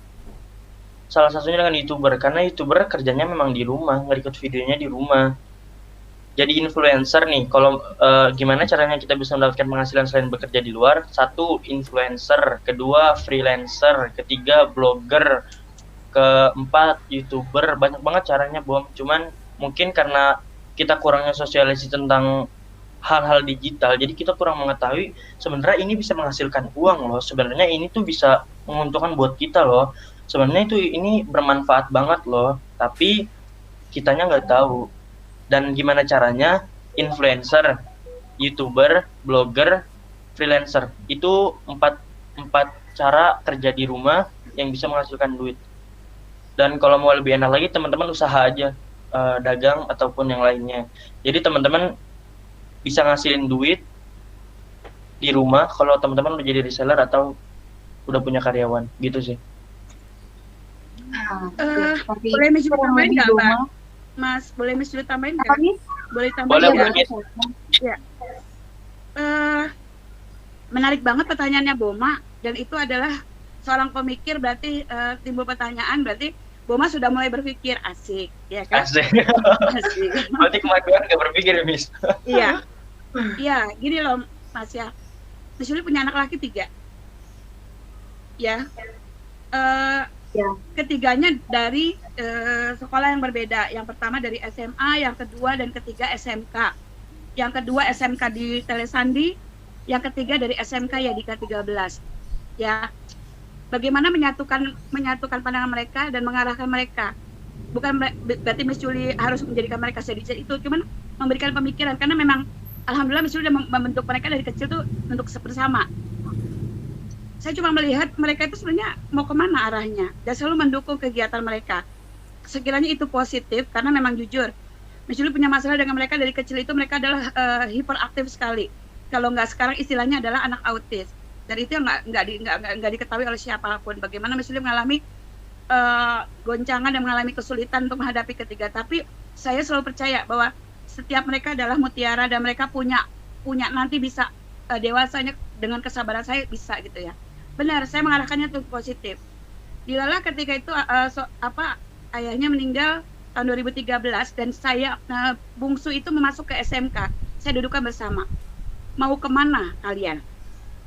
salah satunya dengan YouTuber. Karena YouTuber kerjanya memang di rumah, nge-record videonya di rumah. Jadi influencer nih, kalau gimana caranya kita bisa mendapatkan penghasilan selain bekerja di luar? 1, influencer. 2, freelancer. 3, blogger. 4, YouTuber. Banyak banget caranya, Bom. Cuman mungkin karena kita kurangnya sosialisasi tentang hal-hal digital, jadi kita kurang mengetahui sebenarnya ini bisa menghasilkan uang loh. Sebenarnya ini tuh bisa menguntungkan buat kita loh. Sebenarnya ini bermanfaat banget loh. Tapi kitanya nggak tahu. Dan gimana caranya? Influencer, YouTuber, blogger, freelancer. Itu empat cara kerja di rumah yang bisa menghasilkan duit. Dan kalau mau lebih enak lagi, teman-teman usaha aja, dagang ataupun yang lainnya. Jadi teman-teman bisa ngasilin duit di rumah kalau teman-teman udah jadi reseller atau udah punya karyawan, gitu sih. Boleh Miss Juli tambahin nggak, Mbak? Mas, boleh Miss Juli tambahin nggak? Boleh tambahin nggak? Ya. Menarik banget pertanyaannya Boma, dan itu adalah seorang pemikir, berarti timbul pertanyaan, berarti Boma sudah mulai berpikir, asik, ya kan? Asik. Asik. Berarti kemajuan nggak berpikir ya, Miss? Iya, iya, gini loh, Mas ya. Miss Juli punya anak laki 3, ya. Ketiganya dari sekolah yang berbeda. Yang pertama dari SMA, yang kedua dan ketiga SMK. Yang kedua SMK di Telesandi, yang ketiga dari SMK Yadika 13. Ya. Bagaimana menyatukan pandangan mereka dan mengarahkan mereka. Bukan berarti Miss Juli harus menjadikan mereka sedikit itu, cuman memberikan pemikiran, karena memang alhamdulillah Miss Juli sudah membentuk mereka dari kecil tuh untuk bersama. Saya cuma melihat mereka itu sebenarnya mau kemana arahnya, dan selalu mendukung kegiatan mereka. Sekiranya itu positif, karena memang jujur, Miss Juli punya masalah dengan mereka dari kecil itu. Mereka adalah hiperaktif sekali. Kalau nggak sekarang istilahnya adalah anak autis. Dan itu yang nggak diketahui oleh siapapun. Bagaimana Miss Juli mengalami goncangan dan mengalami kesulitan untuk menghadapi ketiga. Tapi saya selalu percaya bahwa setiap mereka adalah mutiara dan mereka punya nanti bisa dewasanya dengan kesabaran saya bisa gitu ya. Benar, saya mengarahkannya untuk positif. Dilalah ketika itu ayahnya meninggal tahun 2013 dan saya bungsu itu masuk ke SMK. Saya dudukkan bersama. Mau kemana kalian?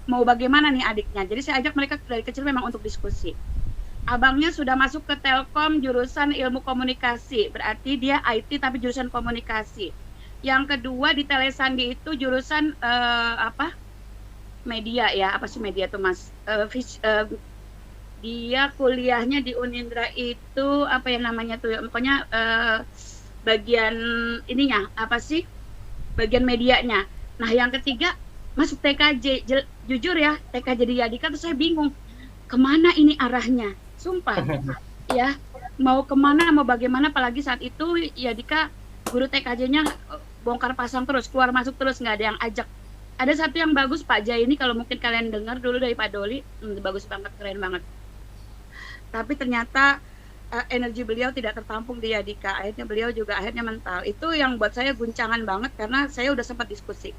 Mau bagaimana nih adiknya? Jadi saya ajak mereka dari kecil memang untuk diskusi. Abangnya sudah masuk ke Telkom jurusan ilmu komunikasi, berarti dia IT tapi jurusan komunikasi. Yang kedua di Telesandi itu jurusan media ya, apa sih media tuh Mas? Dia kuliahnya di Unindra itu apa yang namanya tuh, pokoknya bagian ininya apa sih? Bagian medianya. Nah yang ketiga masuk TKJ, jujur ya TKJ di Yadika tuh saya bingung kemana ini arahnya, sumpah ya mau kemana mau bagaimana, apalagi saat itu Yadika guru TKJ-nya bongkar pasang terus, keluar masuk terus, nggak ada yang ajak. Ada satu yang bagus Pak Jai ini kalau mungkin kalian dengar dulu dari Pak Doli, bagus banget, keren banget. Tapi ternyata energi beliau tidak tertampung di Yadika, akhirnya beliau juga mental. Itu yang buat saya guncangan banget karena saya udah sempat diskusi.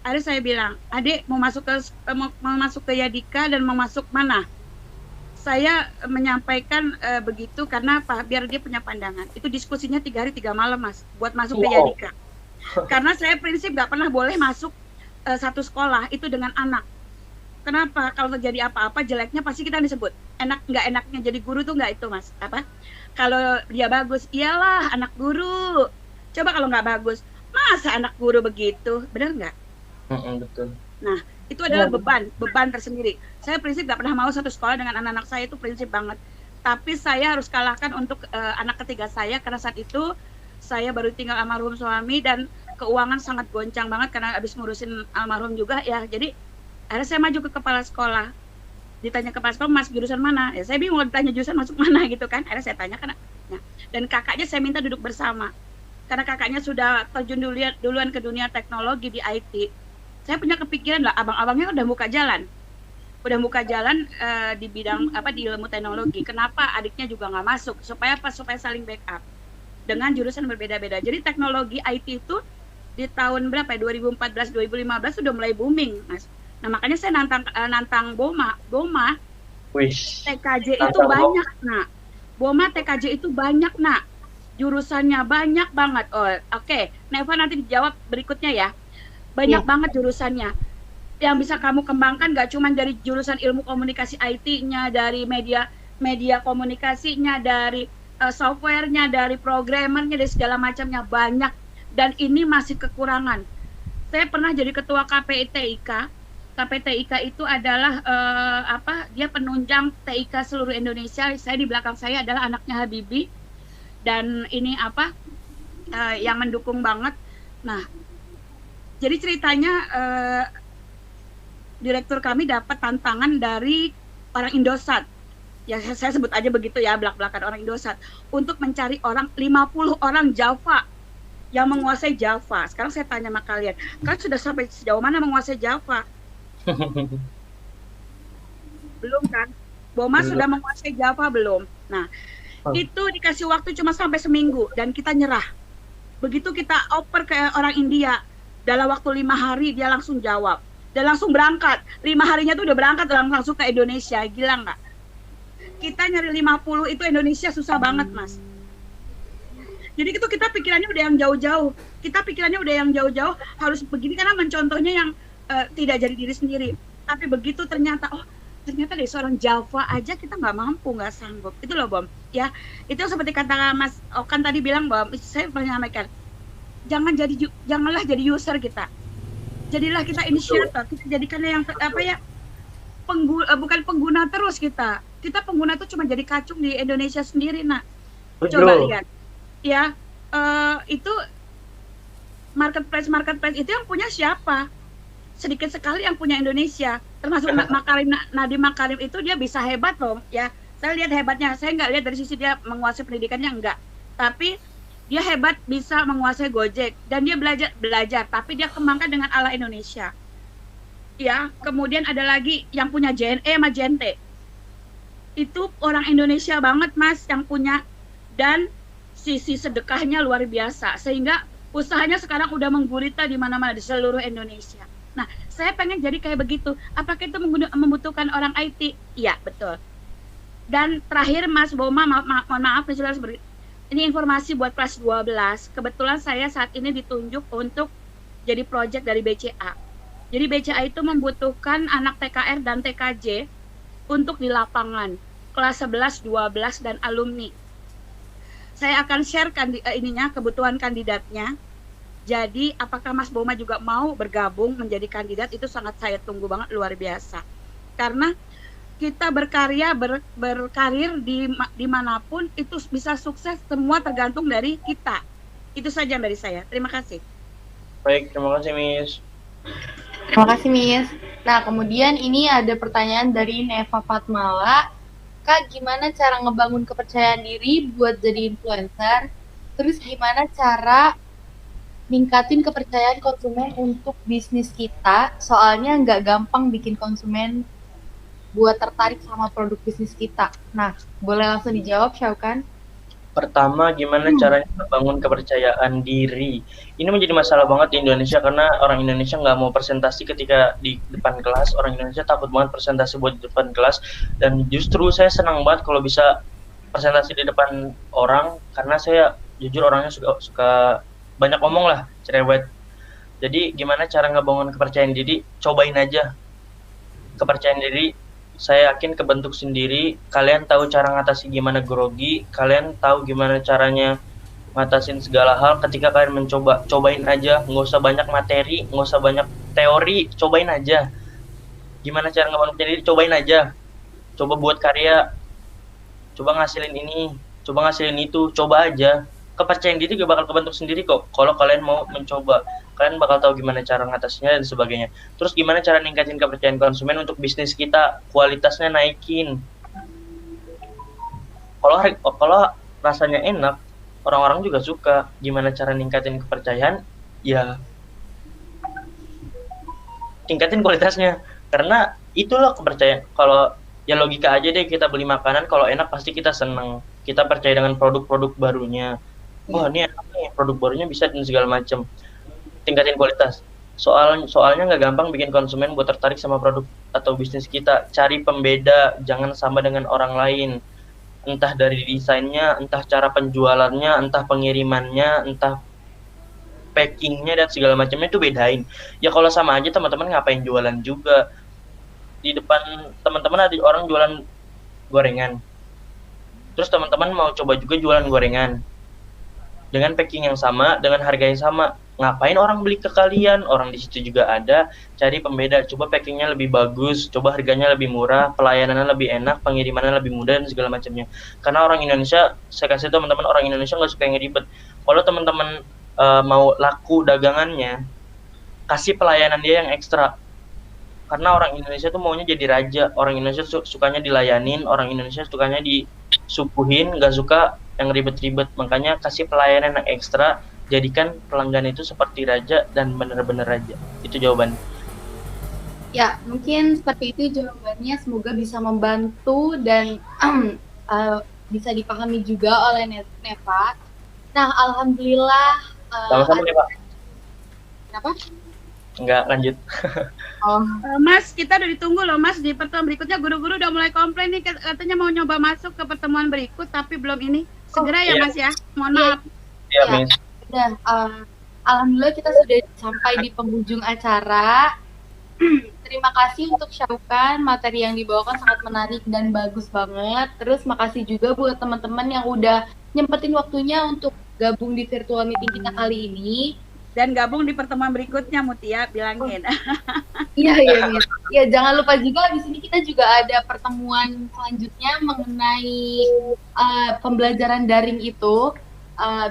Ada saya bilang, adik mau masuk ke Yadika dan mau masuk mana? Saya menyampaikan begitu karena apa? Biar dia punya pandangan. Itu diskusinya 3 hari 3 malam Mas, buat masuk ke Yadika. Karena saya prinsip nggak pernah boleh masuk satu sekolah itu dengan anak. Kenapa? Kalau terjadi apa-apa jeleknya pasti kita disebut. Nggak enaknya jadi guru tuh nggak itu Mas. Kalau dia bagus, iyalah anak guru. Coba kalau nggak bagus, masa anak guru begitu? Benar nggak? Betul. Nah, itu adalah beban tersendiri. Saya prinsip nggak pernah mau satu sekolah dengan anak-anak saya, itu prinsip banget. Tapi saya harus kalahkan untuk anak ketiga saya karena saat itu saya baru tinggal almarhum suami dan keuangan sangat goncang banget karena habis ngurusin almarhum juga ya. Jadi akhirnya saya maju ke kepala sekolah. Ditanya kepala sekolah, Mas jurusan mana? Ya saya bingung ditanya jurusan masuk mana gitu kan. Akhirnya saya tanya kan. Nah, dan kakaknya saya minta duduk bersama. Karena kakaknya sudah terjun duluan ke dunia teknologi di IT. Saya punya kepikiran lah, abang-abangnya udah buka jalan di bidang di ilmu teknologi. Kenapa adiknya juga nggak masuk? Supaya saling backup dengan jurusan berbeda-beda. Jadi teknologi IT itu di tahun berapa ya? 2014, 2015 sudah mulai booming, Mas. Nah makanya saya nantang BOMA. TKJ itu banyak, nak. BOMA TKJ itu banyak, nak. Jurusannya banyak banget. Oh, oke. Neva nanti dijawab berikutnya ya. Banyak banget jurusannya yang bisa kamu kembangkan, gak cuma dari jurusan ilmu komunikasi IT-nya, dari media komunikasinya, dari software-nya, dari programmernya, dari segala macamnya, banyak. Dan ini masih kekurangan. Saya pernah jadi ketua KPTIK. KPTIK itu adalah dia penunjang TIK seluruh Indonesia. Saya di belakang saya adalah anaknya Habibie dan ini yang mendukung banget. Nah, jadi ceritanya direktur kami dapat tantangan dari orang Indosat. Ya saya sebut aja begitu ya, belak-belakan orang Indosat, untuk mencari 50 orang Java yang menguasai Java. Sekarang saya tanya sama kalian, kan sudah sampai sejauh mana menguasai Java? Belum kan? BOMA sudah menguasai Java belum? Nah, itu dikasih waktu cuma sampai seminggu dan kita nyerah. Begitu kita oper ke orang India, dalam waktu 5 hari dia langsung jawab dan langsung berangkat. 5 harinya tuh udah berangkat langsung ke Indonesia. Gila nggak? Kita nyari 50 itu Indonesia susah banget, Mas. Jadi itu kita pikirannya udah yang jauh-jauh. Harus begini karena mencontohnya yang tidak jadi diri sendiri. Tapi begitu ternyata dari seorang Java aja kita nggak mampu, nggak sanggup. Itu loh, Bom. Ya, itu seperti kata Mas Okan tadi bilang, Bom, saya pernah nyampaikan, janganlah jadi user kita. Jadilah kita inisiator. Kita jadikan yang bukan pengguna terus kita. Kita pengguna itu cuma jadi kacung di Indonesia sendiri, nak. Coba lihat. Ya, itu marketplace itu yang punya siapa? Sedikit sekali yang punya Indonesia. Termasuk Nadiem Makarim itu dia bisa hebat loh, ya. Saya lihat hebatnya. Saya nggak lihat dari sisi dia menguasai pendidikannya, enggak. Tapi dia hebat bisa menguasai Gojek dan dia belajar, tapi dia kembangkan dengan ala Indonesia. Ya, kemudian ada lagi yang punya JNE sama JNT. itu orang Indonesia banget Mas yang punya, dan sisi sedekahnya luar biasa sehingga usahanya sekarang udah menggulita di mana-mana di seluruh Indonesia. Nah, saya pengen jadi kayak begitu. Apakah itu membutuhkan orang IT? Iya, betul. Dan terakhir Mas Boma, mohon maaf ini informasi buat kelas 12. Kebetulan saya saat ini ditunjuk untuk jadi project dari BCA. Jadi BCA itu membutuhkan anak TKR dan TKJ untuk di lapangan, kelas 11, 12, dan alumni. Saya akan share kebutuhan kandidatnya. Jadi apakah Mas Boma juga mau bergabung menjadi kandidat, itu sangat saya tunggu banget, luar biasa. Karena kita berkarya, berkarir dimanapun itu bisa sukses, semua tergantung dari kita. Itu saja dari saya. Terima kasih. Baik, terima kasih Miss. Terima kasih, Miss. Nah, kemudian ini ada pertanyaan dari Neva Fatmala. Kak, gimana cara ngebangun kepercayaan diri buat jadi influencer? Terus gimana cara ningkatin kepercayaan konsumen untuk bisnis kita? Soalnya nggak gampang bikin konsumen buat tertarik sama produk bisnis kita. Nah, boleh langsung dijawab, Syaukan? Pertama, gimana caranya membangun kepercayaan diri? Ini menjadi masalah banget di Indonesia karena orang Indonesia nggak mau presentasi ketika di depan kelas. Orang Indonesia takut banget presentasi buat di depan kelas. Dan justru saya senang banget kalau bisa presentasi di depan orang karena saya jujur orangnya suka banyak ngomong lah, cerewet. Jadi gimana cara ngebangun kepercayaan diri? Cobain aja. Kepercayaan diri saya yakin kebentuk sendiri. Kalian tahu cara ngatasi gimana grogi, kalian tahu gimana caranya ngatasin segala hal ketika kalian mencoba. Cobain aja, nggak usah banyak materi, nggak usah banyak teori, cobain aja. Gimana cara ngebangun diri? Cobain aja. Coba buat karya, coba ngasilin ini, coba ngasilin itu, coba aja. Kepercayaan diri gak bakal kebentuk sendiri kok kalau kalian mau mencoba. Kalian bakal tahu gimana cara ngatasinya dan sebagainya. Terus gimana cara ningkatin kepercayaan konsumen untuk bisnis kita, kualitasnya naikin. Kalau rasanya enak, orang-orang juga suka. Gimana cara ningkatin kepercayaan? Ya tingkatin kualitasnya. Karena itulah kepercayaan. Kalau ya logika aja deh, kita beli makanan kalau enak pasti kita seneng. Kita percaya dengan produk-produk barunya. Wah, ini enak nih, produk barunya bisa dan segala macam. Tingkatin kualitas. Soalnya nggak gampang bikin konsumen buat tertarik sama produk atau bisnis kita. Cari pembeda, jangan sama dengan orang lain. Entah dari desainnya, entah cara penjualannya, entah pengirimannya, entah packingnya dan segala macamnya itu bedain. Ya kalau sama aja teman-teman ngapain jualan juga. Di depan teman-teman ada orang jualan gorengan. Terus teman-teman mau coba juga jualan gorengan. Dengan packing yang sama, dengan harga yang sama. Ngapain orang beli ke kalian? Orang di situ juga ada. Cari pembeda, coba packingnya lebih bagus, coba harganya lebih murah, pelayanannya lebih enak, pengirimannya lebih mudah dan segala macamnya. Karena orang Indonesia, saya kasih tahu teman-teman, orang Indonesia nggak suka yang ribet. Kalau teman-teman mau laku dagangannya, kasih pelayanan dia yang ekstra. Karena orang Indonesia tuh maunya jadi raja. Orang Indonesia sukanya dilayanin, orang Indonesia sukanya disuguhin, nggak suka yang ribet-ribet. Makanya kasih pelayanan yang ekstra, jadikan pelanggan itu seperti raja dan benar-benar raja. Itu jawaban. Ya, mungkin seperti itu jawabannya. Semoga bisa membantu dan bisa dipahami juga oleh Neva. Nah, alhamdulillah. Sama-sama nih Pak. Kenapa? Enggak, lanjut. Mas, kita udah ditunggu loh Mas, di pertemuan berikutnya guru-guru udah mulai komplain nih, katanya mau nyoba masuk ke pertemuan berikut tapi belum ini. Segera ya Mas ya, mohon maaf. Iya, Miss. Udah, alhamdulillah kita sudah sampai di penghujung acara. Terima kasih untuk Syaukan, materi yang dibawakan sangat menarik dan bagus banget. Terus makasih juga buat teman-teman yang udah nyempetin waktunya untuk gabung di virtual meeting kita kali ini. Dan gabung di pertemuan berikutnya Mutia, bilangin. Iya, Miss. Ya, jangan lupa juga di sini kita juga ada pertemuan selanjutnya mengenai pembelajaran daring itu.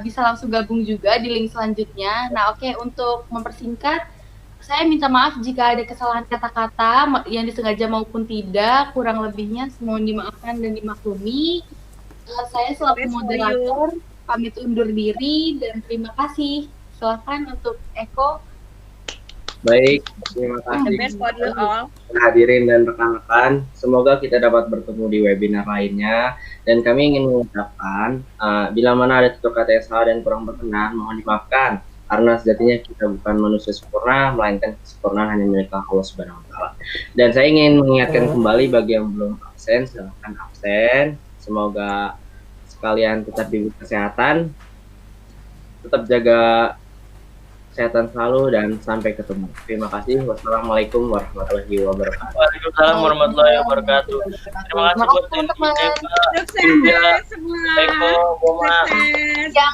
Bisa langsung gabung juga di link selanjutnya. Nah, oke, untuk mempersingkat, saya minta maaf jika ada kesalahan kata-kata yang disengaja maupun tidak, kurang lebihnya mohon dimaafkan dan dimaklumi. Saya selaku moderator pamit undur diri dan terima kasih. Silakan untuk Eko. Baik, terima The kasih best for you all. hadirin dan rekan-rekan. Semoga kita dapat bertemu di webinar lainnya. Dan kami ingin mengucapkan, bila mana ada tutur kata yang salah dan kurang berkenan, mohon dimaafkan. Karena sejatinya kita bukan manusia sempurna, melainkan kesempurnaan hanya milik Allah Subhanahu wa Ta'ala. Dan saya ingin mengingatkan kembali bagi yang belum absen, silahkan absen. Semoga sekalian tetap diberi kesehatan, tetap jaga kesehatan selalu, dan sampai ketemu. Terima kasih. Wassalamualaikum warahmatullahi wabarakatuh. Waalaikumsalam warahmatullahi wabarakatuh. Terima kasih buat teman-teman. Eva. Sukses semua. Eko, Boma. Sukses. Yang